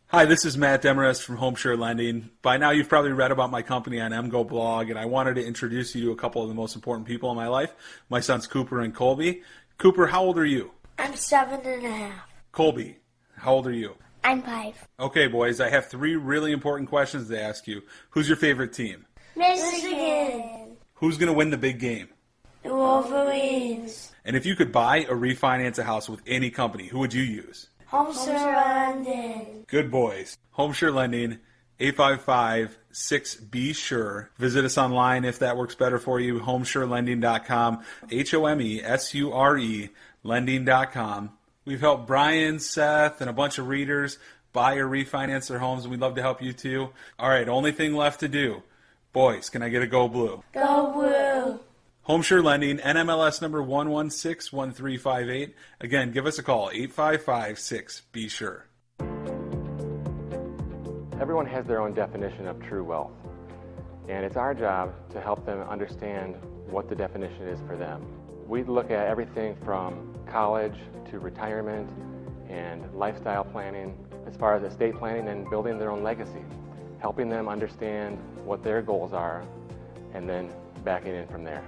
Speaker 7: Hi, this is Matt Demarest from Homeshare Lending. By now you've probably read about my company on MGO blog, and I wanted to introduce you to a couple of the most important people in my life, my sons Cooper and Colby. Cooper, how old are you?
Speaker 8: I'm 7.5.
Speaker 7: Colby, how old are you?
Speaker 8: I'm 5.
Speaker 7: Okay, boys, I have 3 really important questions to ask you. Who's your favorite team?
Speaker 8: Michigan.
Speaker 7: Who's going to win the big game?
Speaker 8: The Wolverines.
Speaker 7: And if you could buy or refinance a house with any company, who would you use?
Speaker 8: Homesure London.
Speaker 7: Good boys. Homesure Lending, 855-6-BE-SURE. Visit us online if that works better for you, homesurelending.com, HOMESURE, lending.com. We've helped Brian, Seth, and a bunch of readers buy or refinance their homes, and we'd love to help you too. All right, only thing left to do. Boys, can I get a Go Blue?
Speaker 8: Go Blue.
Speaker 7: Homesure Lending, NMLS number 1161358. Again, give us a call, 855-6-BE-SURE.
Speaker 9: Everyone has their own definition of true wealth, and it's our job to help them understand what the definition is for them. We look at everything from college to retirement and lifestyle planning, as far as estate planning and building their own legacy, helping them understand what their goals are and then backing in from there.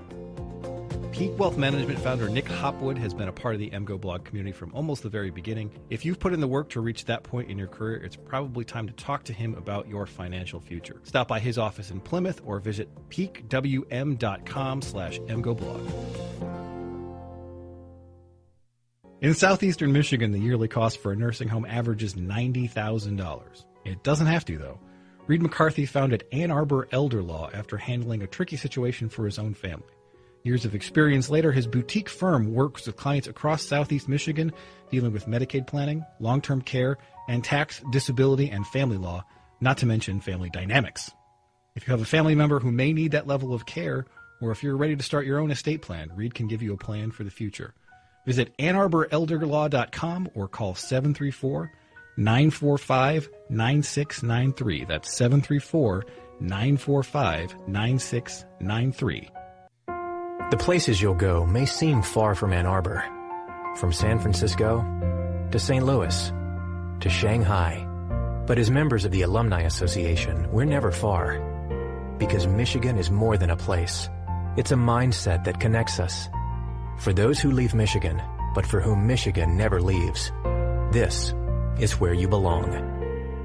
Speaker 3: Peak Wealth Management founder Nick Hopwood has been a part of the MGO blog community from almost the very beginning. If you've put in the work to reach that point in your career, it's probably time to talk to him about your financial future. Stop by his office in Plymouth or visit peakwm.com/MGoblog. In southeastern Michigan, the yearly cost for a nursing home averages $90,000. It doesn't have to, though. Reed McCarthy founded Ann Arbor Elder Law after handling a tricky situation for his own family. Years of experience later, his boutique firm works with clients across southeast Michigan, dealing with Medicaid planning, long-term care, and tax, disability, and family law, not to mention family dynamics. If you have a family member who may need that level of care, or if you're ready to start your own estate plan, Reed can give you a plan for the future. Visit AnnArborElderLaw.com or call 734-945-9693. That's 734-945-9693.
Speaker 5: The places you'll go may seem far from Ann Arbor. From San Francisco to St. Louis to Shanghai. But as members of the Alumni Association, we're never far. Because Michigan is more than a place. It's a mindset that connects us. For those who leave Michigan, but for whom Michigan never leaves, this is where you belong.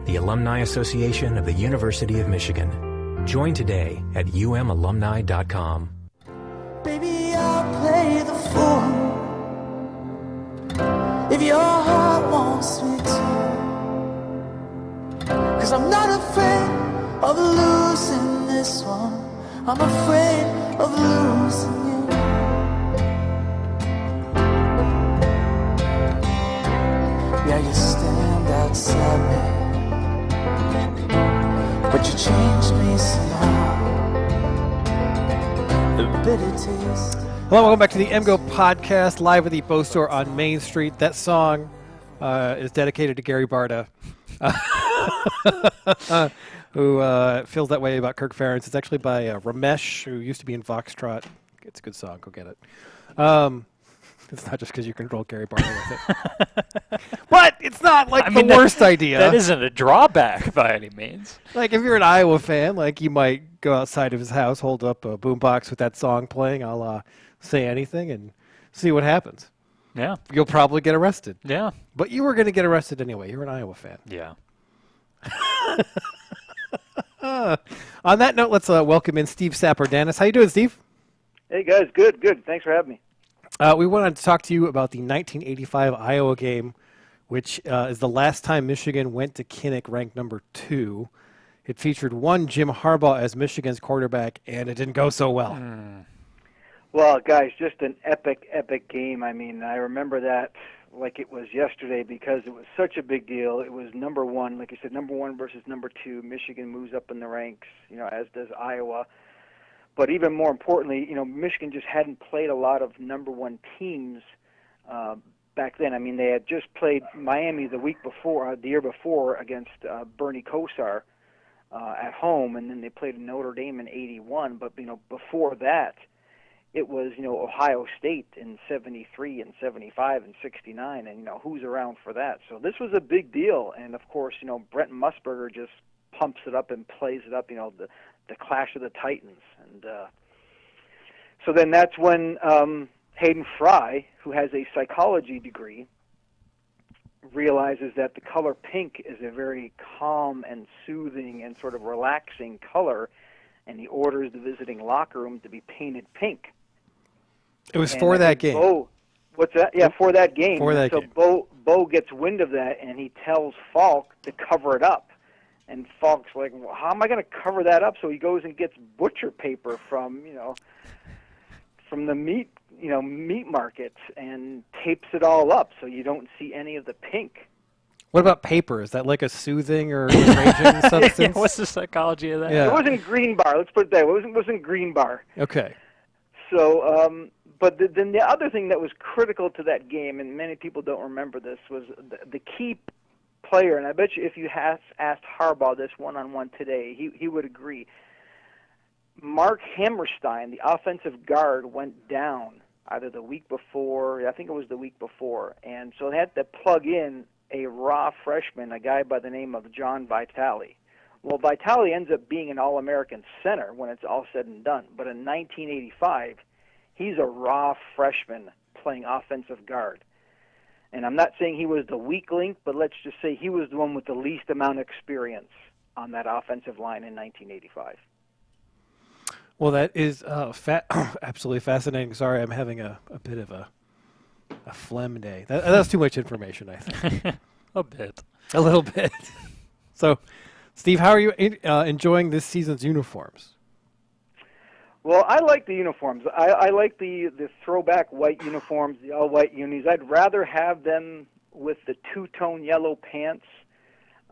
Speaker 5: The Alumni Association of the University of Michigan. Join today at umalumni.com.
Speaker 10: Baby, I'll play the fool if your heart wants me to. 'Cause I'm not afraid of losing this one. I'm afraid of losing you. Yeah, you stand outside me, but you changed me somehow. The bitter taste.
Speaker 1: Hello, welcome back to the MGO podcast, live at the Bow Store on Main Street. That song is dedicated to Gary Barta, who feels that way about Kirk Ferentz. It's actually by Ramesh, who used to be in Foxtrot. It's a good song. Go get it. It's not just because you control Gary Barta with it. But it's not like the worst idea.
Speaker 2: That isn't a drawback by any means.
Speaker 1: Like if you're an Iowa fan, like you might go outside of his house, hold up a boombox with that song playing, Say Anything, and see what happens.
Speaker 2: Yeah.
Speaker 1: You'll probably get arrested.
Speaker 2: Yeah.
Speaker 1: But you were going to get arrested anyway. You're an Iowa fan.
Speaker 2: Yeah.
Speaker 1: On that note, let's welcome in Steve Saperdanis. How you doing, Steve?
Speaker 11: Hey, guys. Good. Thanks for having me.
Speaker 1: We wanted to talk to you about the 1985 Iowa game, which is the last time Michigan went to Kinnick, ranked number 2. It featured one Jim Harbaugh as Michigan's quarterback, and it didn't go so well.
Speaker 11: Well, guys, just an epic game. I mean, I remember that like it was yesterday because it was such a big deal. It was number 1, like you said, number 1 versus number 2. Michigan moves up in the ranks, as does Iowa. But even more importantly, Michigan just hadn't played a lot of number 1 teams back then. I mean, they had just played Miami the year before against Bernie Kosar at home, and then they played Notre Dame in '81. But before that, it was Ohio State in '73 and '75 and '69, and who's around for that? So this was a big deal, and of course, Brent Musburger just pumps it up and plays it up. The Clash of the Titans, and so then that's when Hayden Fry, who has a psychology degree, realizes that the color pink is a very calm and soothing and sort of relaxing color, and he orders the visiting locker room to be painted pink.
Speaker 1: It was for that game.
Speaker 11: What's that? Yeah, for that game.
Speaker 1: For that game.
Speaker 11: Bo gets wind of that, and he tells Falk to cover it up. And Falk's like, well, how am I going to cover that up? So he goes and gets butcher paper from the meat market and tapes it all up so you don't see any of the pink.
Speaker 1: What about paper? Is that like a soothing or raging substance?
Speaker 2: Yeah, what's the psychology of that?
Speaker 1: Yeah.
Speaker 11: It wasn't green bar. Let's put it that way. It wasn't green bar.
Speaker 1: Okay.
Speaker 11: So, but then the other thing that was critical to that game, and many people don't remember this, was the key player, and I bet you if you asked Harbaugh this one-on-one today, he would agree. Mark Hammerstein, the offensive guard, went down either the week before, I think it was the week before, and so they had to plug in a raw freshman, a guy by the name of John Vitale. Well, Vitale ends up being an All-American center when it's all said and done, but in 1985, he's a raw freshman playing offensive guard. And I'm not saying he was the weak link, but let's just say he was the one with the least amount of experience on that offensive line in 1985.
Speaker 1: Well, that is absolutely fascinating. Sorry, I'm having a bit of a phlegm day. That's too much information, I think.
Speaker 2: A bit.
Speaker 1: A little bit. So, Steve, how are you enjoying this season's uniforms?
Speaker 11: Well, I like the uniforms. I like the throwback white uniforms, the all-white unis. I'd rather have them with the two-tone yellow pants.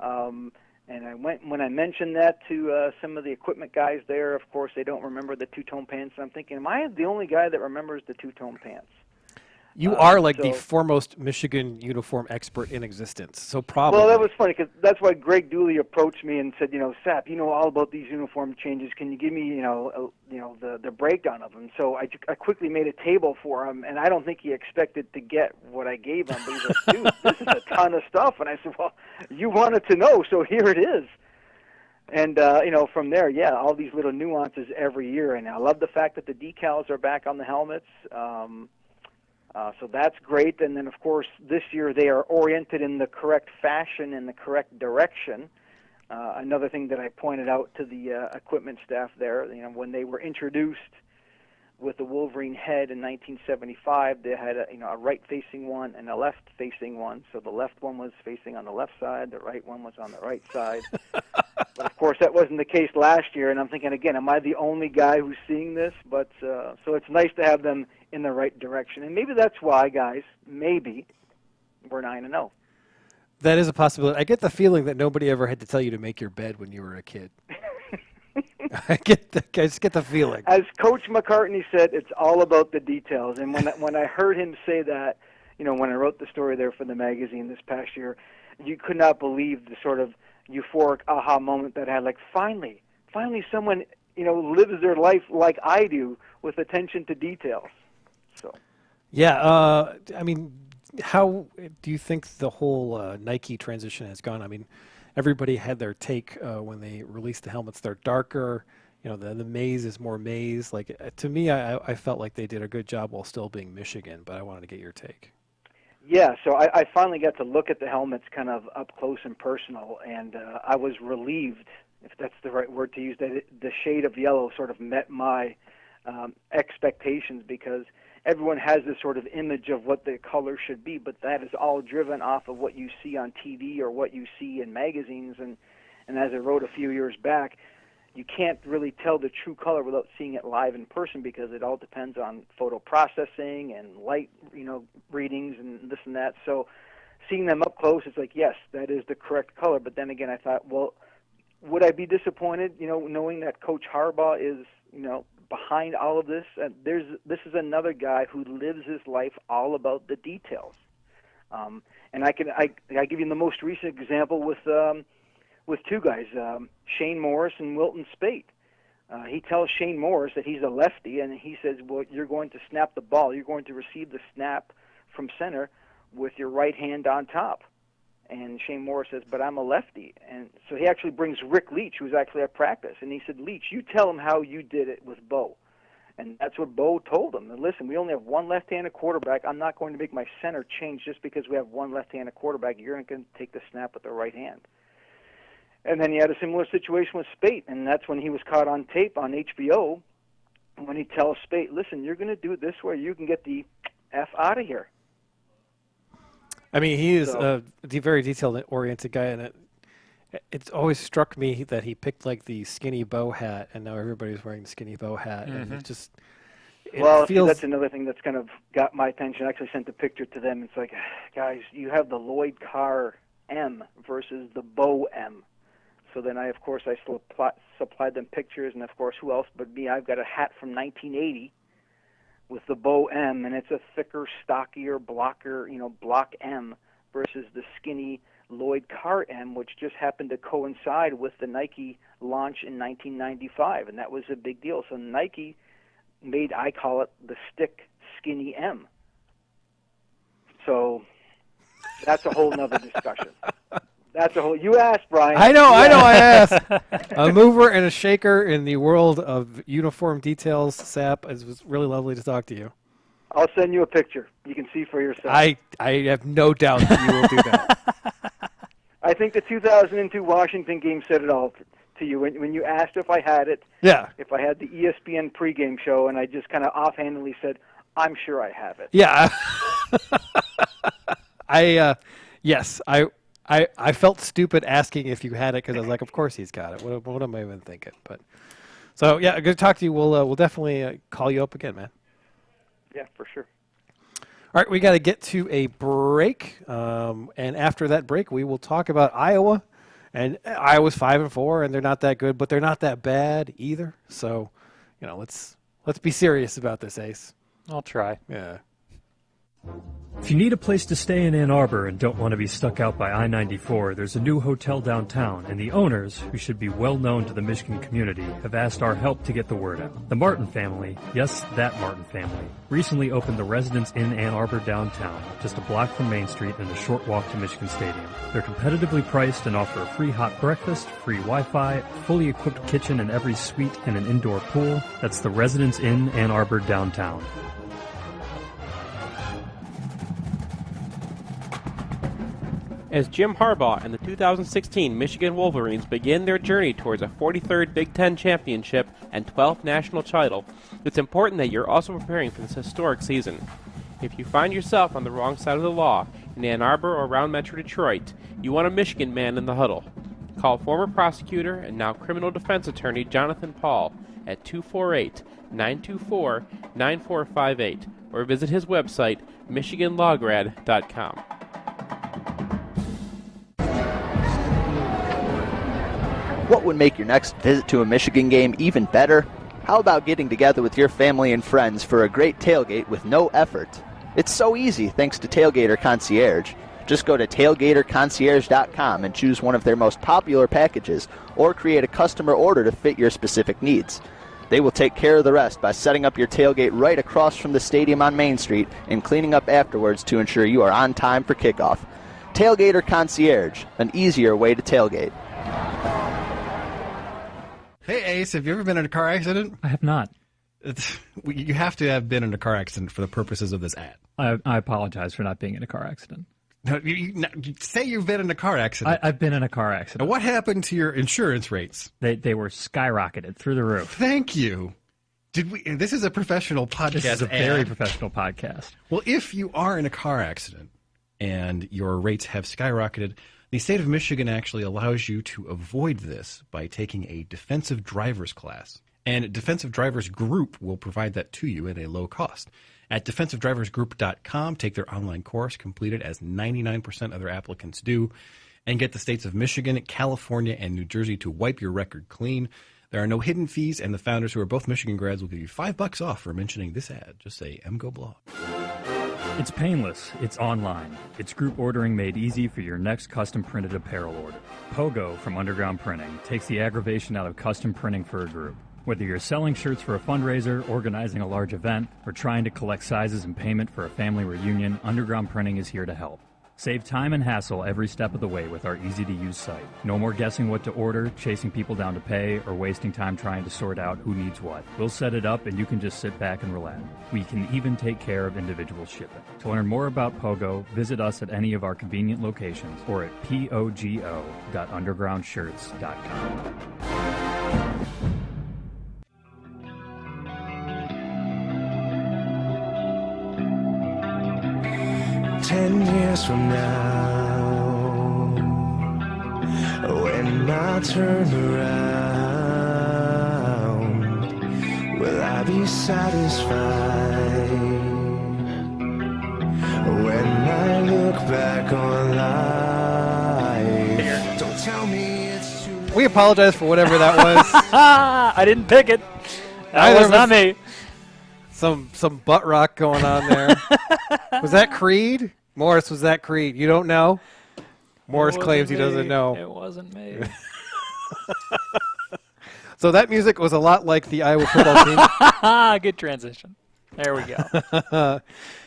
Speaker 11: And when I mentioned that to some of the equipment guys there, of course, they don't remember the two-tone pants. And I'm thinking, am I the only guy that remembers the two-tone pants?
Speaker 1: You are like the foremost Michigan uniform expert in existence, so probably.
Speaker 11: Well, that was funny because that's why Greg Dooley approached me and said, Sap, you know all about these uniform changes. Can you give me, the breakdown of them? So I quickly made a table for him, and I don't think he expected to get what I gave him. But he's like, dude, this is a ton of stuff. And I said, well, you wanted to know, so here it is. And, from there, yeah, all these little nuances every year. And I love the fact that the decals are back on the helmets. So that's great. And then, of course, this year they are oriented in the correct fashion and the correct direction. Another thing that I pointed out to the equipment staff there, when they were introduced with the Wolverine head in 1975, they had a right-facing one and a left-facing one. So the left one was facing on the left side, the right one was on the right side. But, of course, that wasn't the case last year. And I'm thinking, again, am I the only guy who's seeing this? But so it's nice to have them in the right direction. And maybe that's why, guys, maybe we're 9-0.
Speaker 1: That is a possibility. I get the feeling that nobody ever had to tell you to make your bed when you were a kid. I just get the feeling.
Speaker 11: As Coach McCartney said, it's all about the details. And when I heard him say that, when I wrote the story there for the magazine this past year, you could not believe the sort of euphoric aha moment that I had. Like, finally someone, lives their life like I do with attention to details. So.
Speaker 1: Yeah, how do you think the whole Nike transition has gone? I mean, everybody had their take when they released the helmets. They're darker. The maize is more maize. Like, to me, I felt like they did a good job while still being Michigan, but I wanted to get your take.
Speaker 11: Yeah, so I finally got to look at the helmets kind of up close and personal, and I was relieved, if that's the right word to use, that the shade of yellow sort of met my expectations, because everyone has this sort of image of what the color should be, but that is all driven off of what you see on TV or what you see in magazines. And as I wrote a few years back, you can't really tell the true color without seeing it live in person, because it all depends on photo processing and light, readings and this and that. So seeing them up close, it's like, yes, that is the correct color. But then again, I thought, well, would I be disappointed, knowing that Coach Harbaugh is, behind all of this? This is another guy who lives his life all about the details. And I give you the most recent example with two guys, Shane Morris and Wilton Speight. He tells Shane Morris that he's a lefty, and he says, well, you're going to snap the ball. You're going to receive the snap from center with your right hand on top. And Shane Morris says, but I'm a lefty. And so he actually brings Rick Leach, who's actually at practice. And he said, Leach, you tell him how you did it with Bo. And that's what Bo told him. Listen, we only have one left-handed quarterback. I'm not going to make my center change just because we have one left-handed quarterback. You're not going to take the snap with the right hand. And then he had a similar situation with Speight, and that's when he was caught on tape on HBO when he tells Speight, listen, you're going to do it this way. You can get the F out of here.
Speaker 1: I mean, he is a very detail-oriented guy, and it's always struck me that he picked like the skinny bow hat, and now everybody's wearing the skinny bow hat, and it just
Speaker 11: Well,
Speaker 1: feels...
Speaker 11: see, that's another thing that's kind of got my attention. I actually sent a picture to them. It's like, guys, you have the Lloyd Carr M versus the Bo M. So then I supplied them pictures, and of course, who else but me? I've got a hat from 1980 with the Bo M, and it's a thicker, stockier, block M versus the skinny Lloyd Carr M, which just happened to coincide with the Nike launch in 1995, and that was a big deal. So Nike made, I call it, the stick skinny M. So that's a whole nother discussion. You asked, Brian.
Speaker 1: I know, I asked. A mover and a shaker in the world of uniform details, Sap. It was really lovely to talk to you.
Speaker 11: I'll send you a picture. You can see for yourself.
Speaker 1: I have no doubt that you will do that.
Speaker 11: I think the 2002 Washington game said it all to you when you asked if I had it.
Speaker 1: Yeah.
Speaker 11: If I had the ESPN pregame show, and I just kind of offhandedly said, I'm sure I have it.
Speaker 1: Yeah. I felt stupid asking if you had it because I was like, of course he's got it. What am I even thinking? But so yeah, good to talk to you. We'll definitely call you up again, man.
Speaker 11: Yeah, for sure.
Speaker 1: All right, we got to get to a break, and after that break, we will talk about Iowa. And Iowa's 5-4, and they're not that good, but they're not that bad either. So, let's be serious about this, Ace.
Speaker 2: I'll try.
Speaker 1: Yeah.
Speaker 4: If you need a place to stay in Ann Arbor and don't want to be stuck out by I-94, there's a new hotel downtown, and the owners, who should be well known to the Michigan community, have asked our help to get the word out. The Martin family, yes, that Martin family, recently opened the Residence Inn Ann Arbor downtown, just a block from Main Street and a short walk to Michigan Stadium. They're competitively priced and offer a free hot breakfast, free Wi-Fi, a fully equipped kitchen in every suite, and an indoor pool. That's the Residence Inn Ann Arbor downtown.
Speaker 12: As Jim Harbaugh and the 2016 Michigan Wolverines begin their journey towards a 43rd Big Ten championship and 12th national title, it's important that you're also preparing for this historic season. If you find yourself on the wrong side of the law in Ann Arbor or around Metro Detroit, you want a Michigan man in the huddle. Call former prosecutor and now criminal defense attorney Jonathan Paul at 248-924-9458 or visit his website, michiganlawgrad.com.
Speaker 13: What would make your next visit to a Michigan game even better? How about getting together with your family and friends for a great tailgate with no effort? It's so easy thanks to Tailgater Concierge. Just go to tailgaterconcierge.com and choose one of their most popular packages or create a customer order to fit your specific needs. They will take care of the rest by setting up your tailgate right across from the stadium on Main Street and cleaning up afterwards to ensure you are on time for kickoff. Tailgater Concierge, an easier way to tailgate.
Speaker 3: Hey, Ace, have you ever been in a car accident?
Speaker 4: I have not.
Speaker 3: You have to have been in a car accident for the purposes of this ad.
Speaker 4: I apologize for not being in a car accident.
Speaker 3: No, you say you've been in a car accident.
Speaker 4: I've been in a car accident.
Speaker 3: Now, what happened to your insurance rates?
Speaker 4: They were skyrocketed through the roof.
Speaker 3: Thank you. This is a professional podcast.
Speaker 4: This is a very professional podcast.
Speaker 3: Well, if you are in a car accident and your rates have skyrocketed, the state of Michigan actually allows you to avoid this by taking a defensive driver's class. And Defensive Drivers Group will provide that to you at a low cost. At defensivedriversgroup.com, take their online course, complete it as 99% of their applicants do, and get the states of Michigan, California, and New Jersey to wipe your record clean. There are no hidden fees, and the founders, who are both Michigan grads, will give you $5 off for mentioning this ad. Just say MGoBlog.
Speaker 4: It's painless, it's online, it's group ordering made easy for your next custom printed apparel order. Pogo from Underground Printing takes the aggravation out of custom printing for a group. Whether you're selling shirts for a fundraiser, organizing a large event, or trying to collect sizes and payment for a family reunion, Underground Printing is here to help. Save time and hassle every step of the way with our easy-to-use site. No more guessing what to order, chasing people down to pay, or wasting time trying to sort out who needs what. We'll set it up and you can just sit back and relax. We can even take care of individual shipping. To learn more about Pogo, visit us at any of our convenient locations or at pogo.undergroundshirts.com.
Speaker 10: 10 years from now, when I turn around, will I be satisfied? When I look back on life, don't tell me it's too late.
Speaker 1: We apologize for whatever that was.
Speaker 2: I didn't pick it. That was not me.
Speaker 1: Some butt rock going on there. Was that Creed? Morris, was that Creed? You don't know? Morris claims he doesn't know.
Speaker 2: It wasn't me.
Speaker 1: So that music was a lot like the Iowa football team.
Speaker 2: Good transition. There we go.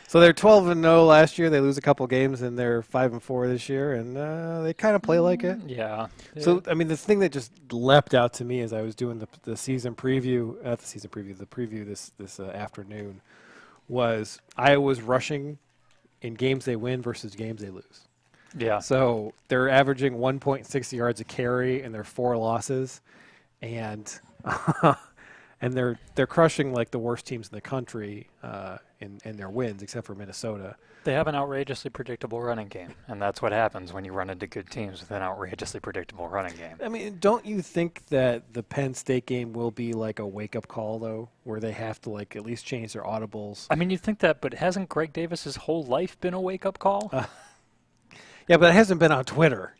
Speaker 1: So they're 12-0 last year. They lose a couple games, and they're 5-4 this year, and they kind of play like it.
Speaker 2: Yeah.
Speaker 1: So I mean, the thing that just leapt out to me as I was doing the season preview, the preview this afternoon, was Iowa's rushing in games they win versus games they lose.
Speaker 2: Yeah.
Speaker 1: So they're averaging 1.6 yards a carry in their 4 losses, and and they're crushing like the worst teams in the country in their wins, except for Minnesota.
Speaker 2: They have an outrageously predictable running game, and that's what happens when you run into good teams with an outrageously predictable running game.
Speaker 1: I mean, don't you think that the Penn State game will be like a wake-up call, though, where they have to like at least change their audibles?
Speaker 2: I mean, you'd think that, but hasn't Greg Davis's whole life been a wake-up call?
Speaker 1: Yeah, but it hasn't been on Twitter.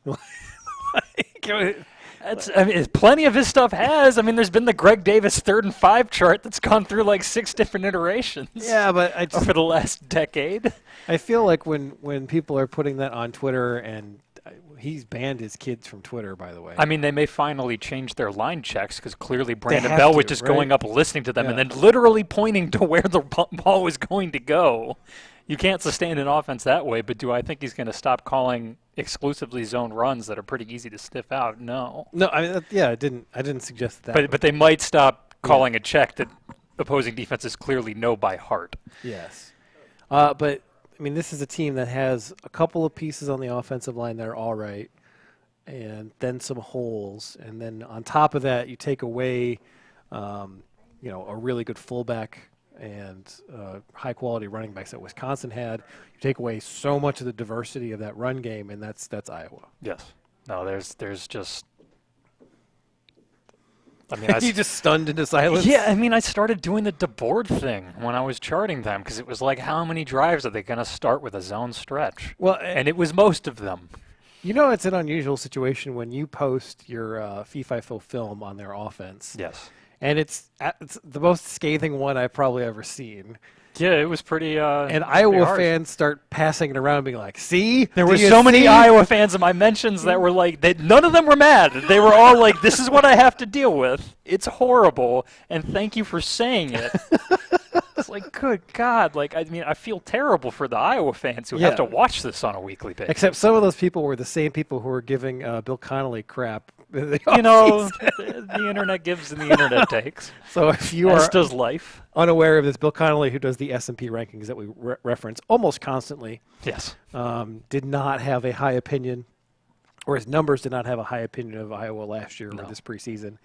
Speaker 2: I mean, plenty of his stuff has. I mean, there's been the Greg Davis 3rd and 5 chart that's gone through like 6 different iterations.
Speaker 1: Yeah, but I just,
Speaker 2: over the last decade.
Speaker 1: I feel like when people are putting that on Twitter, and he's banned his kids from Twitter, by the way.
Speaker 2: I mean, they may finally change their line checks because clearly Brandon Bell was just going up listening to them and then literally pointing to where the ball was going to go. You can't sustain an offense that way, but do I think he's going to stop calling exclusively zone runs that are pretty easy to sniff out? No.
Speaker 1: No, I mean, I didn't suggest that.
Speaker 2: But they might stop calling a check that opposing defenses clearly know by heart.
Speaker 1: Yes. But, I mean, this is a team that has a couple of pieces on the offensive line that are all right, and then some holes. And then on top of that, you take away, a really good fullback and high-quality running backs that Wisconsin had. You take away so much of the diversity of that run game, and that's Iowa.
Speaker 2: Yes. No, there's just. I mean,
Speaker 1: you just stunned into silence.
Speaker 2: Yeah, I mean, I started doing the DeBoard thing when I was charting them because it was like, how many drives are they going to start with a zone stretch? Well, and it was most of them.
Speaker 1: You know, it's an unusual situation when you post your fee-fi-fo film on their offense.
Speaker 2: Yes.
Speaker 1: And it's the most scathing one I've probably ever seen.
Speaker 2: Yeah, it was pretty.
Speaker 1: And Iowa fans start passing it around, being like, "See,
Speaker 2: there were so many Iowa fans in my mentions that were like, none of them were mad. They were all like, "This is what I have to deal with. It's horrible, and thank you for saying it." It's like, good God! Like, I mean, I feel terrible for the Iowa fans who have to watch this on a weekly basis.
Speaker 1: Except some of those people were the same people who were giving Bill Connolly crap.
Speaker 2: You know, the internet gives and the internet takes.
Speaker 1: So if you are
Speaker 2: does life
Speaker 1: unaware of this, Bill Connolly, who does the S&P rankings that we reference almost constantly,
Speaker 2: yes,
Speaker 1: did not have a high opinion, or his numbers did not have a high opinion of Iowa last year or this preseason,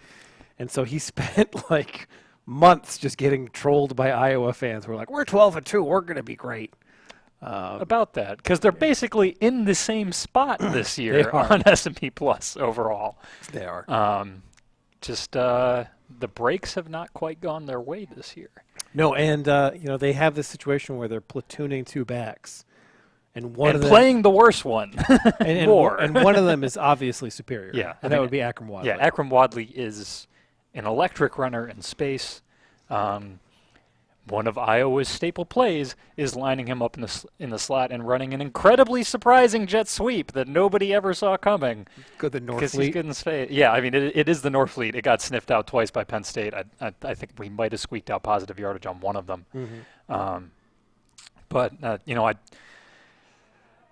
Speaker 1: and so he spent like months just getting trolled by Iowa fans who were like, "We're 12-2, we're going to be great."
Speaker 2: About that, because they're basically in the same spot this year on S&P Plus overall.
Speaker 1: They are.
Speaker 2: The breaks have not quite gone their way this year.
Speaker 1: No, and they have this situation where they're platooning 2 backs, and
Speaker 2: playing the worst one more.
Speaker 1: And one of them is obviously superior.
Speaker 2: Yeah,
Speaker 1: and that would be Akram Wadley.
Speaker 2: Yeah, Akram Wadley is an electric runner in space. One of Iowa's staple plays is lining him up in the slot and running an incredibly surprising jet sweep that nobody ever saw coming.
Speaker 1: Good, the North
Speaker 2: Fleet.
Speaker 1: Fleet.
Speaker 2: He's good in space. Yeah, I mean, it is the North Fleet. It got sniffed out twice by Penn State. I think we might have squeaked out positive yardage on one of them.
Speaker 1: Mm-hmm.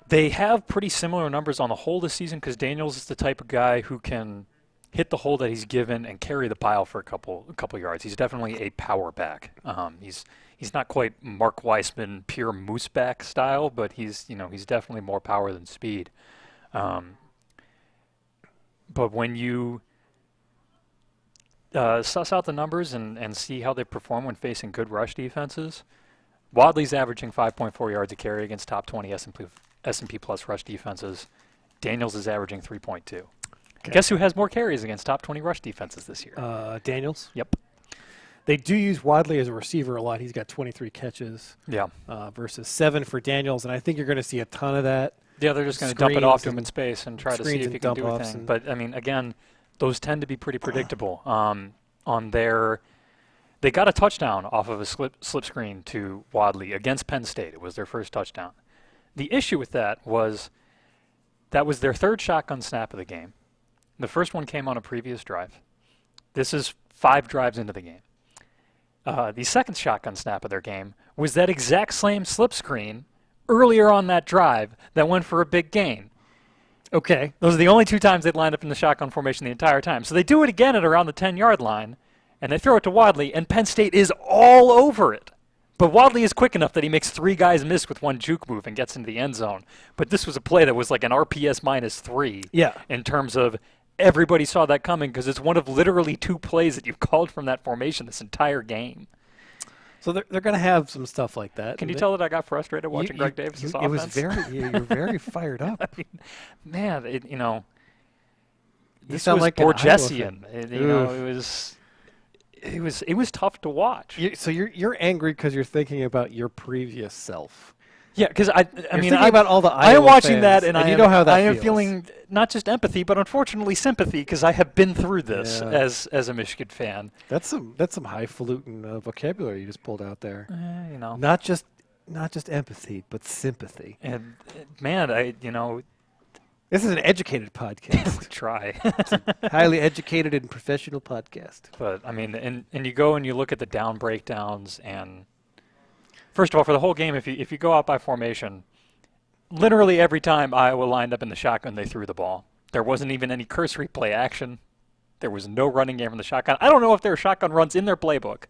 Speaker 2: They have pretty similar numbers on the whole this season because Daniels is the type of guy who can hit the hole that he's given and carry the pile for a couple yards. He's definitely a power back. He's not quite Mark Weissman pure moose back style, but he's definitely more power than speed. But when you suss out the numbers and see how they perform when facing good rush defenses, Wadley's averaging 5.4 yards a carry against top 20 S&P plus rush defenses. Daniels is averaging 3.2. Okay. Guess who has more carries against top 20 rush defenses this year?
Speaker 14: Daniels.
Speaker 2: Yep.
Speaker 14: They do use Wadley as a receiver a lot. He's got 23 catches.
Speaker 2: Yeah.
Speaker 14: Versus 7 for Daniels, and I think you're going to see a ton of that.
Speaker 2: Yeah, they're just going to dump it off to him in space and try to see if he can do anything. But, I mean, again, those tend to be pretty predictable. They got a touchdown off of a slip screen to Wadley against Penn State. It was their first touchdown. The issue with that was their third shotgun snap of the game. The first one came on a previous drive. This is 5 drives into the game. The second shotgun snap of their game was that exact same slip screen earlier on that drive that went for a big gain.
Speaker 14: Okay.
Speaker 2: Those are the only 2 times they'd lined up in the shotgun formation the entire time. So they do it again at around the 10-yard line, and they throw it to Wadley, and Penn State is all over it. But Wadley is quick enough that he makes 3 guys miss with 1 juke move and gets into the end zone. But this was a play that was like an RPS -3 in terms of everybody saw that coming because it's one of literally 2 plays that you've called from that formation this entire game.
Speaker 14: So they're going to have some stuff like that.
Speaker 2: Can you tell that I got frustrated watching Greg Davis's offense?
Speaker 14: It was you're very fired up.
Speaker 2: I mean, man, this
Speaker 14: sound
Speaker 2: was
Speaker 14: like
Speaker 2: Borgesian. It was tough to watch.
Speaker 14: So you're angry because you're thinking about your previous self.
Speaker 2: Yeah, because I'm
Speaker 14: about all the Iowa
Speaker 2: I am watching
Speaker 14: fans,
Speaker 2: that, and
Speaker 14: you know how that
Speaker 2: I am
Speaker 14: feels.
Speaker 2: feeling not just empathy, but unfortunately sympathy, because I have been through this as a Michigan fan.
Speaker 14: That's some highfalutin vocabulary you just pulled out there. Not just empathy, but sympathy.
Speaker 2: And man,
Speaker 14: this is an educated podcast.
Speaker 2: We try.
Speaker 14: It's a highly educated and professional podcast.
Speaker 2: But I mean, and you go and you look at the down breakdowns and. First of all, for the whole game, if you go out by formation, literally every time Iowa lined up in the shotgun, they threw the ball. There wasn't even any cursory play action. There was no running game from the shotgun. I don't know if there are shotgun runs in their playbook.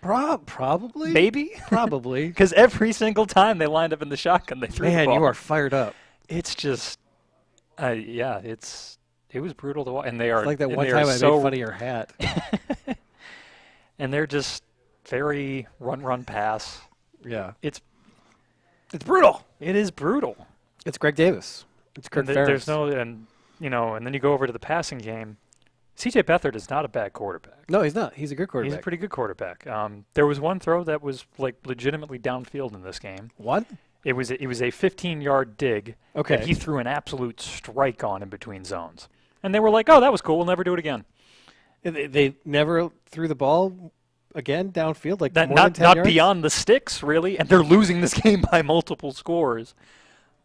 Speaker 14: Probably.
Speaker 2: Maybe.
Speaker 14: Probably.
Speaker 2: Because every single time they lined up in the shotgun, they threw the ball.
Speaker 14: Man, you are fired up.
Speaker 2: It's just, it was brutal to watch. And they are
Speaker 14: it's like that one time I made fun of your hat.
Speaker 2: And they're just very run, pass.
Speaker 14: Yeah.
Speaker 2: It's
Speaker 14: brutal.
Speaker 2: It is brutal.
Speaker 14: It's Greg Davis. It's Kirk Ferentz.
Speaker 2: And then you go over to the passing game. C.J. Beathard is not a bad quarterback.
Speaker 14: No, he's not. He's a good quarterback.
Speaker 2: He's a pretty good quarterback. There was one throw that was like legitimately downfield in this game.
Speaker 14: What?
Speaker 2: It was a 15-yard dig
Speaker 14: that
Speaker 2: he threw an absolute strike on in between zones. And they were like, oh, that was cool. We'll never do it again.
Speaker 14: They never threw the ball again downfield, like
Speaker 2: that,
Speaker 14: more than 10 yards?
Speaker 2: Not beyond the sticks, really, and they're losing this game by multiple scores.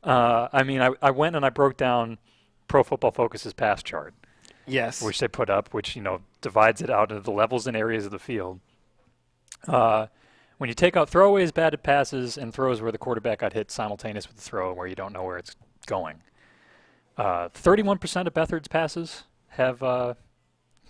Speaker 2: I went and I broke down Pro Football Focus's pass chart.
Speaker 14: Yes.
Speaker 2: Which they put up, which, divides it out into the levels and areas of the field. When you take out throwaways, batted passes, and throws where the quarterback got hit simultaneous with the throw where you don't know where it's going, 31% of Beathard's passes have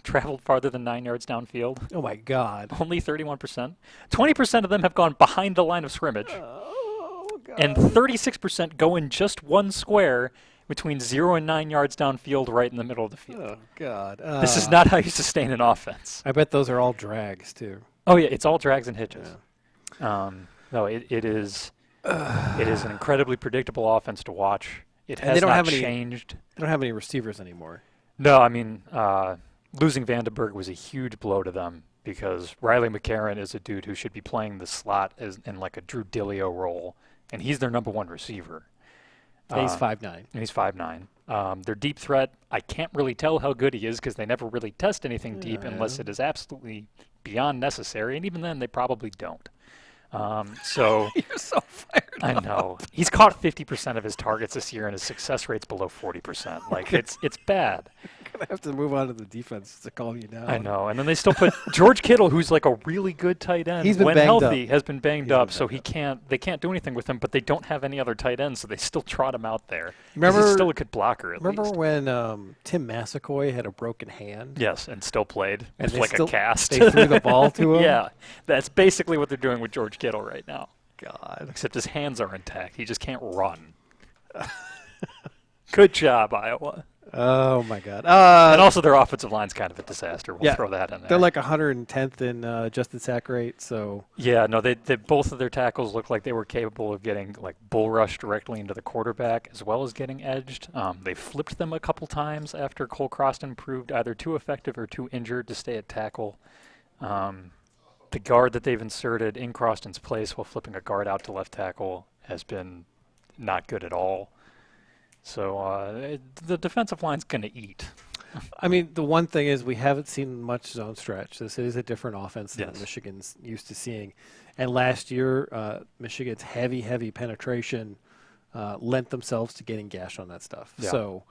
Speaker 2: traveled farther than 9 yards downfield.
Speaker 14: Oh, my God.
Speaker 2: Only 31%. 20% of them have gone behind the line of scrimmage.
Speaker 14: Oh, God.
Speaker 2: And 36% go in just one square between 0 and 9 yards downfield right in the middle of the field.
Speaker 14: Oh, God.
Speaker 2: This is not how you sustain an offense.
Speaker 14: I bet those are all drags, too.
Speaker 2: Oh, yeah, it's all drags and hitches. Yeah. No, it is an incredibly predictable offense to watch. It has not changed.
Speaker 14: They don't have any receivers anymore.
Speaker 2: No, I mean, losing Vandenberg was a huge blow to them because Riley McCarron is a dude who should be playing the slot in like a Drew Dillio role, and he's their number 1 receiver.
Speaker 14: He's 5'9".
Speaker 2: He's 5'9". Their deep threat, I can't really tell how good he is because they never really test anything deep unless it is absolutely beyond necessary, and even then they probably don't. So
Speaker 14: You're so fired
Speaker 2: I know. He's caught 50% of his targets this year, and his success rate's below 40%. Like, it's bad.
Speaker 14: I'm I have to move on to the defense to calm you down.
Speaker 2: I know. And then they still put George Kittle, who's like a really good tight end.
Speaker 14: He's been
Speaker 2: when
Speaker 14: banged
Speaker 2: healthy,
Speaker 14: up.
Speaker 2: has been banged
Speaker 14: He's
Speaker 2: up,
Speaker 14: been
Speaker 2: so
Speaker 14: banged
Speaker 2: they can't do anything with him, but they don't have any other tight ends, so they still trot him out there.
Speaker 14: Remember,
Speaker 2: he's still a good blocker at
Speaker 14: remember
Speaker 2: least.
Speaker 14: when Tim Massaquoi had a broken hand?
Speaker 2: Yes, and still played.
Speaker 14: And
Speaker 2: It's like a cast.
Speaker 14: They threw the ball to him?
Speaker 2: Yeah, that's basically what they're doing with George Kittle right now.
Speaker 14: God.
Speaker 2: Except his hands are intact. He just can't run. Good job, Iowa.
Speaker 14: Oh, my God.
Speaker 2: And also their offensive line's kind of a disaster. We'll throw that in there.
Speaker 14: They're like 110th in adjusted sack rate, so.
Speaker 2: Yeah, no, they both of their tackles looked like they were capable of getting like bull rushed directly into the quarterback as well as getting edged. They flipped them a couple times after Cole Croston proved either too effective or too injured to stay at tackle. The guard that they've inserted in Croston's place while flipping a guard out to left tackle has been not good at all. So the defensive line's going to eat.
Speaker 14: I mean, the one thing is we haven't seen much zone stretch. This is a different offense than Michigan's used to seeing. And last year, Michigan's heavy penetration lent themselves to getting gashed on that stuff.
Speaker 2: Yeah.
Speaker 14: So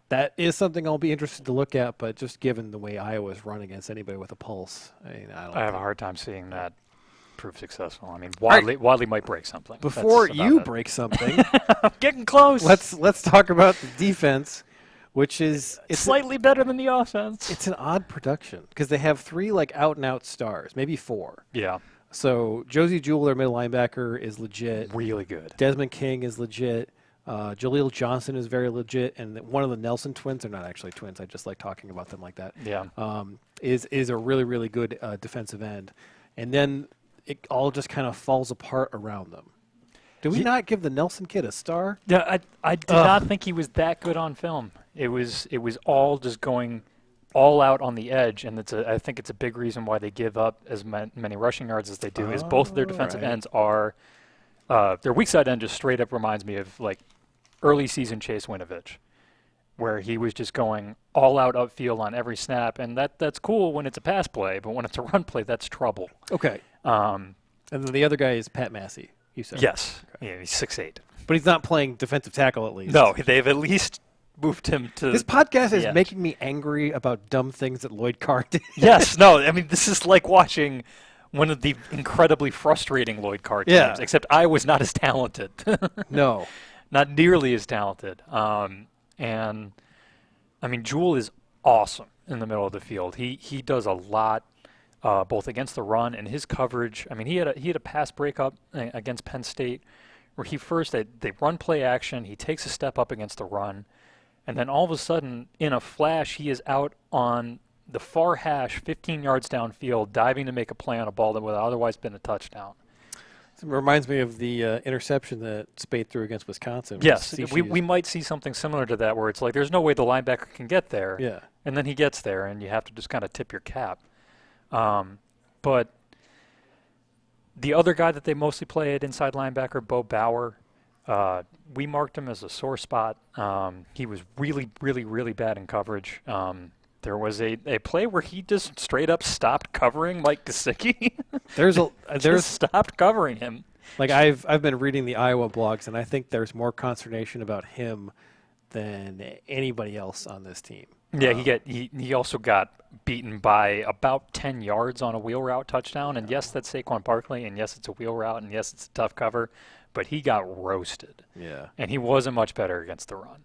Speaker 14: that is something I'll be interested to look at, but just given the way Iowa's run against anybody with a pulse, I
Speaker 2: have a hard time seeing that prove successful. I mean, Wadley might break something.
Speaker 14: Before you break something,
Speaker 2: I'm getting close.
Speaker 14: Let's talk about the defense, which is
Speaker 2: it's slightly better than the offense.
Speaker 14: It's an odd production because they have 3 like out and out stars, maybe 4.
Speaker 2: Yeah.
Speaker 14: So Josie Jewell, their middle linebacker, is legit.
Speaker 2: Really good.
Speaker 14: Desmond King is legit. Jaleel Johnson is very legit, and one of the Nelson twins, they're not actually twins, I just like talking about them like that.
Speaker 2: Yeah.
Speaker 14: Is a really good defensive end. And then it all just kind of falls apart around them. Did we not give the Nelson kid a star?
Speaker 2: Yeah, I did not think he was that good on film. It was all just going all out on the edge, and I think it's a big reason why they give up as many rushing yards as they do. Is both of their defensive ends are their weak side end just straight up reminds me of like early season Chase Winovich, where he was just going all out upfield on every snap, and that's cool when it's a pass play, but when it's a run play, that's trouble.
Speaker 14: Okay. And then the other guy is Pat Massey, you said.
Speaker 2: Yes. Okay. Yeah, he's 6'8".
Speaker 14: But he's not playing defensive tackle at least.
Speaker 2: No, they've at least moved him to
Speaker 14: This podcast is
Speaker 2: edge.
Speaker 14: making me angry about dumb things that Lloyd Carr did.
Speaker 2: Yes, no, I mean, this is like watching one of the incredibly frustrating Lloyd Carr teams, except I was not as talented.
Speaker 14: No.
Speaker 2: Not nearly as talented. And, I mean, Jewell is awesome in the middle of the field. He does a lot, both against the run and his coverage. I mean, he had a pass breakup against Penn State where they run play action. He takes a step up against the run. And then all of a sudden, in a flash, he is out on the far hash, 15 yards downfield, diving to make a play on a ball that would have otherwise been a touchdown.
Speaker 14: It reminds me of the interception that Speight threw against Wisconsin.
Speaker 2: Yes, we might see something similar to that where it's like there's no way the linebacker can get there.
Speaker 14: Yeah.
Speaker 2: And then he gets there, and you have to just kind of tip your cap. But the other guy that they mostly play at inside linebacker, Bo Bauer, we marked him as a sore spot. He was really bad in coverage. There was a play where he just straight up stopped covering Mike Gesicki.
Speaker 14: There's
Speaker 2: stopped covering him.
Speaker 14: Like I've been reading the Iowa blogs, and I think there's more consternation about him than anybody else on this team.
Speaker 2: Yeah, he also got beaten by about 10 yards on a wheel route touchdown. And yes, that's Saquon Barkley, and yes, it's a wheel route, and yes, it's a tough cover, but he got roasted.
Speaker 14: Yeah.
Speaker 2: And he wasn't much better against the run.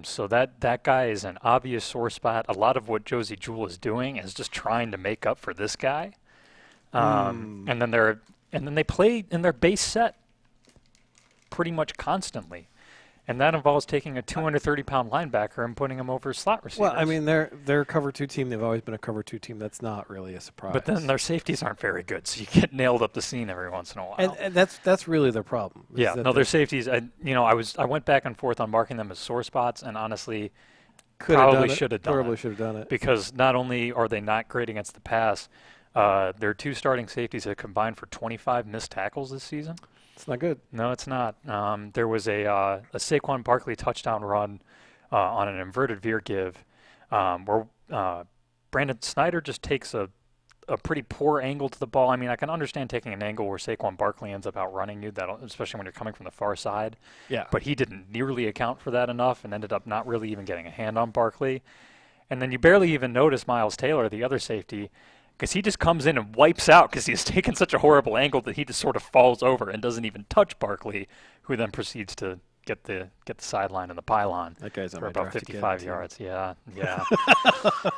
Speaker 2: So that guy is an obvious sore spot. A lot of what Josie Jewell is doing is just trying to make up for this guy. And then they play in their base set pretty much constantly. And that involves taking a 230-pound linebacker and putting him over slot receivers.
Speaker 14: Well, I mean, they're a cover 2 team. They've always been a cover 2 team. That's not really a surprise.
Speaker 2: But then their safeties aren't very good, so you get nailed up the seam every once in a while.
Speaker 14: And that's really their problem.
Speaker 2: Yeah, no, their safeties. I went back and forth on marking them as sore spots, and honestly, probably should have done it. Because not only are they not great against the pass, their 2 starting safeties have combined for 25 missed tackles this season.
Speaker 14: It's not good.
Speaker 2: No, it's not. There was a Saquon Barkley touchdown run on an inverted veer give where Brandon Snyder just takes a pretty poor angle to the ball. I mean, I can understand taking an angle where Saquon Barkley ends up outrunning you, especially when you're coming from the far side.
Speaker 14: Yeah.
Speaker 2: But he didn't nearly account for that enough and ended up not really even getting a hand on Barkley. And then you barely even notice Miles Taylor, the other safety, because he just comes in and wipes out because he's taken such a horrible angle that he just sort of falls over and doesn't even touch Barkley, who then proceeds to get the sideline and the pylon
Speaker 14: That guy's on
Speaker 2: for
Speaker 14: my
Speaker 2: about
Speaker 14: draft again,
Speaker 2: 55
Speaker 14: too.
Speaker 2: yards. Yeah.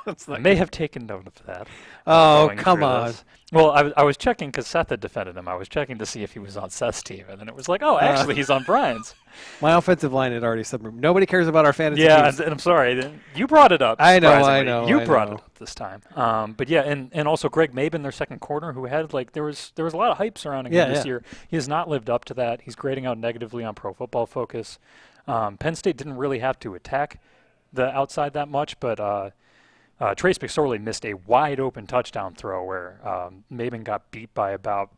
Speaker 14: That's
Speaker 2: I
Speaker 14: not
Speaker 2: may
Speaker 14: good.
Speaker 2: have taken note of that.
Speaker 14: Oh,
Speaker 2: going
Speaker 14: come
Speaker 2: through
Speaker 14: on.
Speaker 2: this. Well, I was checking because Seth had defended him. I was checking to see if he was on Seth's team, and then it was like, oh, actually, he's on Brian's.
Speaker 14: My offensive line had already submarine. Nobody cares about our fantasy
Speaker 2: Yeah,
Speaker 14: teams.
Speaker 2: and I'm sorry. You brought it up.
Speaker 14: I know,
Speaker 2: surprisingly. You
Speaker 14: I
Speaker 2: brought
Speaker 14: know.
Speaker 2: it up this time. But yeah, and also Greg Maben, their second corner, who had there was a lot of hype surrounding him this year. He has not lived up to that. He's grading out negatively on Pro Football Focus. Penn State didn't really have to attack the outside that much, but Trace McSorley missed a wide open touchdown throw where Maben got beat by about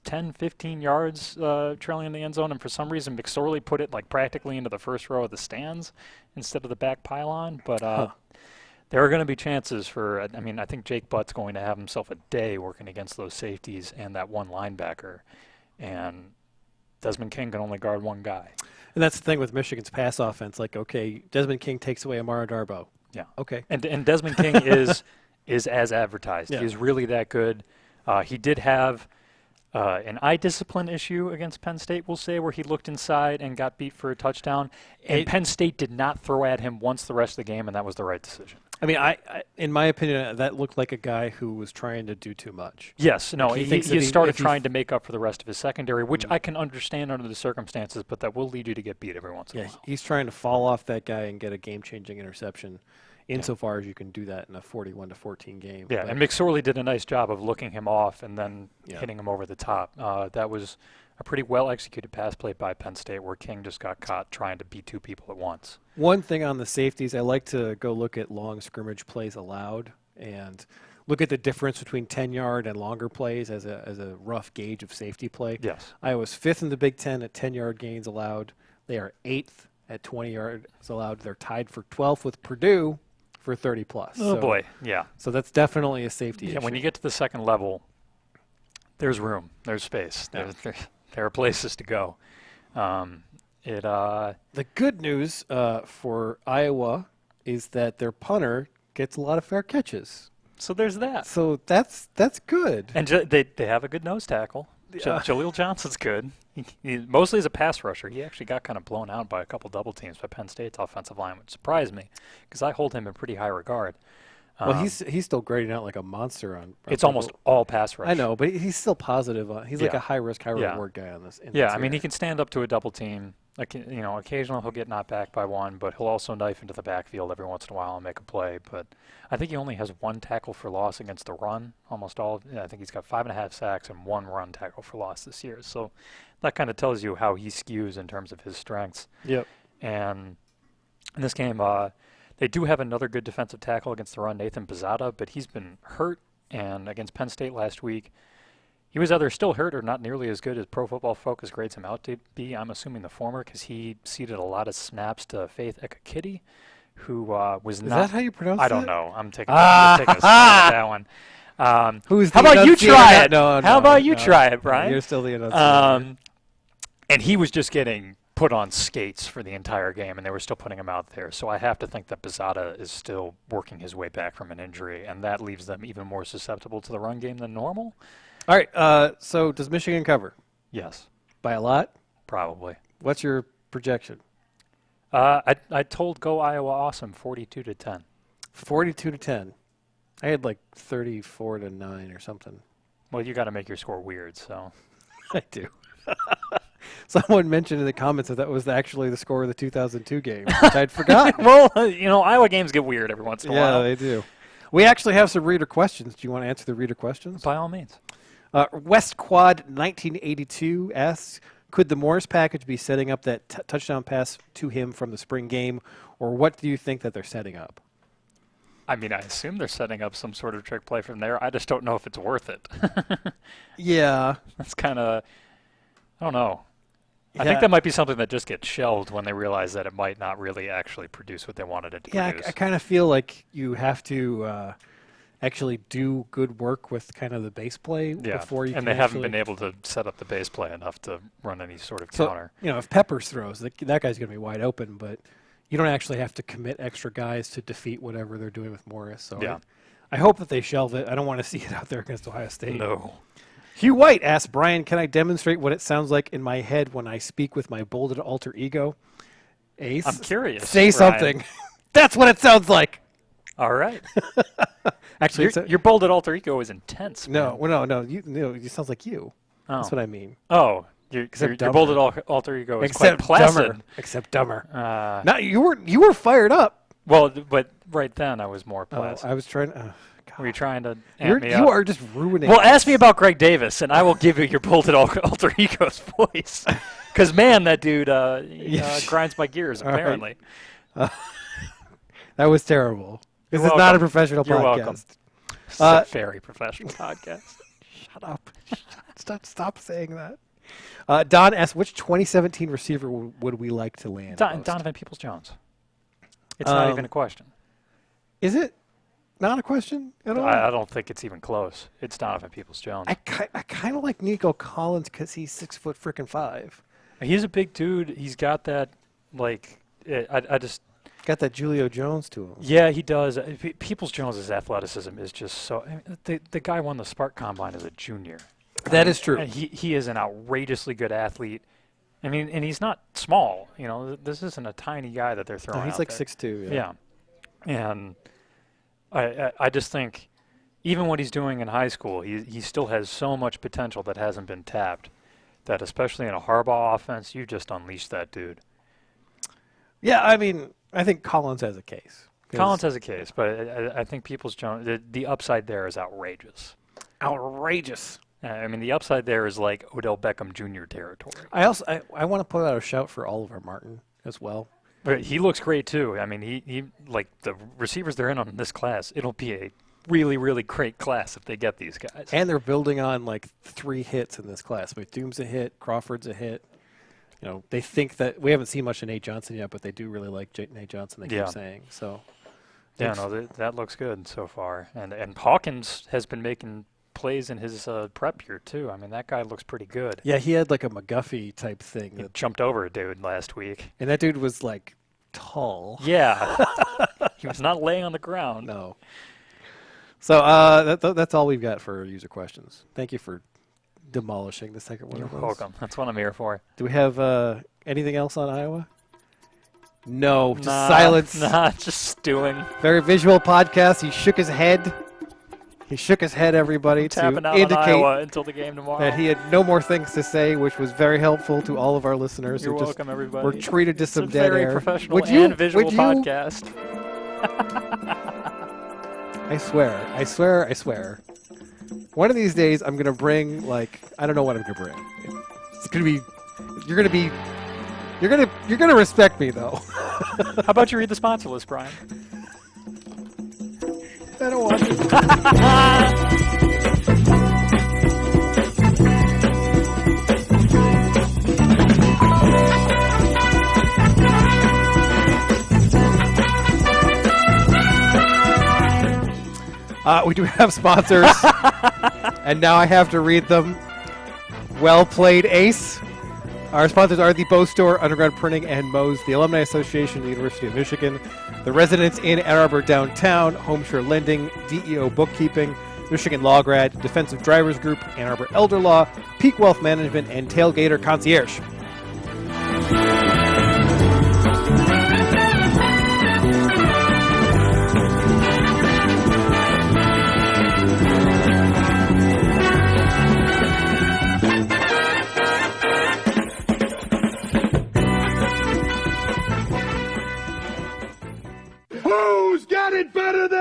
Speaker 2: 10, 15 yards trailing in the end zone, and for some reason McSorley put it practically into the first row of the stands instead of the back pylon. But there are going to be chances for, I think Jake Butt's going to have himself a day working against those safeties and that one linebacker, and Desmond King can only guard one guy.
Speaker 14: And that's the thing with Michigan's pass offense. Okay, Desmond King takes away Amara Darboh.
Speaker 2: Yeah.
Speaker 14: Okay.
Speaker 2: And Desmond King is as advertised.
Speaker 14: Yeah.
Speaker 2: He's really that good. He did have an eye discipline issue against Penn State, we'll say, where he looked inside and got beat for a touchdown. And Penn State did not throw at him once the rest of the game, and that was the right decision.
Speaker 14: I in my opinion, that looked like a guy who was trying to do too much.
Speaker 2: Yes, no,
Speaker 14: He
Speaker 2: he
Speaker 14: thinks if he-
Speaker 2: started
Speaker 14: if he-
Speaker 2: trying to make up for the rest of his secondary, which I can understand under the circumstances, but that will lead you to get beat every once in a while.
Speaker 14: He's trying to fall off that guy and get a game-changing interception, insofar as you can do that in a 41-14 game.
Speaker 2: Yeah,
Speaker 14: But-
Speaker 2: and McSorley did a nice job of looking him off and then
Speaker 14: Yeah.
Speaker 2: hitting him over the top. That was a pretty well-executed pass play by Penn State where King just got caught trying to beat two people at once.
Speaker 14: One thing on the safeties, I like to go look at long scrimmage plays allowed and look at the difference between 10-yard and longer plays as a rough gauge of safety play.
Speaker 2: Yes.
Speaker 14: Iowa's 5th in the Big Ten at 10-yard gains allowed. They are 8th at 20 yards allowed. They're tied for 12th with Purdue for 30-plus.
Speaker 2: Oh, boy, yeah.
Speaker 14: So that's definitely a safety issue.
Speaker 2: When you get to the second level, there's room, there's space, there are places to go.
Speaker 14: The good news for Iowa is that their punter gets a lot of fair catches.
Speaker 2: So there's that.
Speaker 14: So that's good.
Speaker 2: And they have a good nose tackle. Jaleel Johnson's good. He mostly as a pass rusher. He actually got kind of blown out by a couple double teams by Penn State's offensive line, which surprised me because I hold him in pretty high regard.
Speaker 14: Well, he's still grading out like a monster on.
Speaker 2: It's almost all pass rush.
Speaker 14: I know, but he's still positive. He's like a high risk, high reward guy on this.
Speaker 2: He can stand up to a double team. Occasionally he'll get knocked back by one, but he'll also knife into the backfield every once in a while and make a play. But I think he only has one tackle for loss against the run. Almost all. I think he's got 5.5 sacks and one run tackle for loss this year. So that kind of tells you how he skews in terms of his strengths.
Speaker 14: Yep.
Speaker 2: And in this game, they do have another good defensive tackle against the run, Nathan Pizzata, but he's been hurt. And against Penn State last week, he was either still hurt or not nearly as good as Pro Football Focus grades him out to be. I'm assuming the former because he ceded a lot of snaps to Faith Ekakiti, who was not.
Speaker 14: Is that how you pronounce it?
Speaker 2: I don't know. I'm taking a stab at that one. How about you try it? How about you try it, Brian?
Speaker 14: You're still the enunciator.
Speaker 2: And he was just getting put on skates for the entire game, and they were still putting him out there. So I have to think that Pizzata is still working his way back from an injury, and that leaves them even more susceptible to the run game than normal.
Speaker 14: All right. So does Michigan cover?
Speaker 2: Yes.
Speaker 14: By a lot?
Speaker 2: Probably.
Speaker 14: What's your projection?
Speaker 2: I told Go Iowa Awesome 42-10.
Speaker 14: 42-10. I had like 34-9 or something.
Speaker 2: Well, you got to make your score weird, so.
Speaker 14: I do. Someone mentioned in the comments that was actually the score of the 2002 game, which I'd forgotten.
Speaker 2: Well, Iowa games get weird every once in a while.
Speaker 14: Yeah, they do. We actually have some reader questions. Do you want to answer the reader questions?
Speaker 2: By all means.
Speaker 14: West Quad 1982 asks, could the Morris package be setting up that touchdown pass to him from the spring game, or what do you think that they're setting up?
Speaker 2: I assume they're setting up some sort of trick play from there. I just don't know if it's worth it.
Speaker 14: Yeah.
Speaker 2: That's kind of, I don't know.
Speaker 14: Yeah.
Speaker 2: I think that might be something that just gets shelved when they realize that it might not really actually produce what they wanted it to produce.
Speaker 14: I kind of feel like you have to actually do good work with kind of the base play before you can
Speaker 2: and they haven't been able to set up the base play enough to run any sort of counter.
Speaker 14: If Peppers throws, that guy's going to be wide open, but you don't actually have to commit extra guys to defeat whatever they're doing with Morris. So
Speaker 2: Yeah.
Speaker 14: I hope that they shelve it. I don't want to see it out there against Ohio State.
Speaker 2: No.
Speaker 14: Hugh White asks, Brian, can I demonstrate what it sounds like in my head when I speak with my bolded alter ego? Ace?
Speaker 2: I'm curious.
Speaker 14: Say
Speaker 2: Brian.
Speaker 14: something. That's what it sounds like.
Speaker 2: All right.
Speaker 14: Actually,
Speaker 2: your bolded alter ego is intense.
Speaker 14: No, it sounds like you.
Speaker 2: Oh.
Speaker 14: That's what I mean.
Speaker 2: Oh, your bolded alter ego is quite placid.
Speaker 14: Except dumber.
Speaker 2: Now
Speaker 14: you were fired up.
Speaker 2: Well, but right then I was more placid.
Speaker 14: I was trying.
Speaker 2: Were you trying to amp me
Speaker 14: You
Speaker 2: up?
Speaker 14: are just ruining.
Speaker 2: Well,
Speaker 14: it.
Speaker 2: ask me about Greg Davis, and I will give you your bolded alter ego's voice. Because man, that dude grinds my gears. Apparently.
Speaker 14: Right. That was terrible. This
Speaker 2: You're
Speaker 14: is not
Speaker 2: welcome.
Speaker 14: a professional
Speaker 2: You're
Speaker 14: podcast.
Speaker 2: welcome. It's a very professional podcast.
Speaker 14: Shut up. Stop saying that. Don asks, which 2017 receiver would we like to land?
Speaker 2: Donovan Peoples-Jones. It's not even a question.
Speaker 14: Is it not a question at all?
Speaker 2: I don't think it's even close. It's Donovan Peoples-Jones.
Speaker 14: I kind of like Nico Collins because he's 6'5".
Speaker 2: He's a big dude. He's got that, I just...
Speaker 14: Got that Julio Jones to him.
Speaker 2: Yeah, he does. Peoples-Jones' athleticism is just so... the guy won the Spark Combine as a junior.
Speaker 14: That is true.
Speaker 2: And he is an outrageously good athlete. I mean, and he's not small. You know, this isn't a tiny guy that they're throwing.
Speaker 14: No, he's
Speaker 2: out
Speaker 14: like
Speaker 2: there.
Speaker 14: 6'2".
Speaker 2: Yeah, and I just think even what he's doing in high school, he still has so much potential that hasn't been tapped. That especially in a Harbaugh offense, you just unleash that dude.
Speaker 14: Yeah, I mean, I think Collins has a case.
Speaker 2: Collins has a case, but I think Peoples-Jones, the upside there is outrageous.
Speaker 14: Outrageous.
Speaker 2: I mean, the upside there is like Odell Beckham Jr. territory.
Speaker 14: I want to put out a shout for Oliver Martin as well.
Speaker 2: But he looks great too. I mean, he like the receivers they're in on this class. It'll be a really, really great class if they get these guys.
Speaker 14: And they're building on like 3 hits in this class. McDoom's a hit, Crawford's a hit. You know, they think that we haven't seen much of Nate Johnson yet, but they do really like Nate Johnson. They keep saying so.
Speaker 2: Yeah, no, that looks good so far. And Hawkins has been making plays in his prep year too. I mean, that guy looks pretty good.
Speaker 14: Yeah, he had like a McGuffey type thing.
Speaker 2: He jumped over a dude last week.
Speaker 14: And that dude was like tall.
Speaker 2: Yeah. He was not laying on the ground.
Speaker 14: No. So that's all we've got for user questions. Thank you for demolishing the second one.
Speaker 2: You're welcome. That's what I'm here for.
Speaker 14: Do we have anything else on Iowa? No, just silence.
Speaker 2: Nah, just stewing.
Speaker 14: Very visual podcast. He shook his head. Everybody, to
Speaker 2: tapping out
Speaker 14: indicate
Speaker 2: on Iowa until the game tomorrow.
Speaker 14: that he had no more things to say, which was very helpful to all of our listeners.
Speaker 2: You're
Speaker 14: who
Speaker 2: welcome,
Speaker 14: just
Speaker 2: everybody.
Speaker 14: were treated to some
Speaker 2: it's
Speaker 14: dead
Speaker 2: a very
Speaker 14: air.
Speaker 2: professional and visual podcast.
Speaker 14: I swear. One of these days, I'm gonna bring I don't know what I'm gonna bring. It's gonna be. You're gonna respect me though.
Speaker 2: How about you read the sponsor list, Brian?
Speaker 14: I don't want to. We do have sponsors, and now I have to read them. Well played, Ace. Our sponsors are the Bow Store, Underground Printing, and Moe's, the Alumni Association of the University of Michigan, the Residence Inn Ann Arbor Downtown, Homeshore Lending, DEO Bookkeeping, Michigan Law Grad, Defensive Drivers Group, Ann Arbor Elder Law, Peak Wealth Management, and Tailgater Concierge.
Speaker 10: Who's got it better than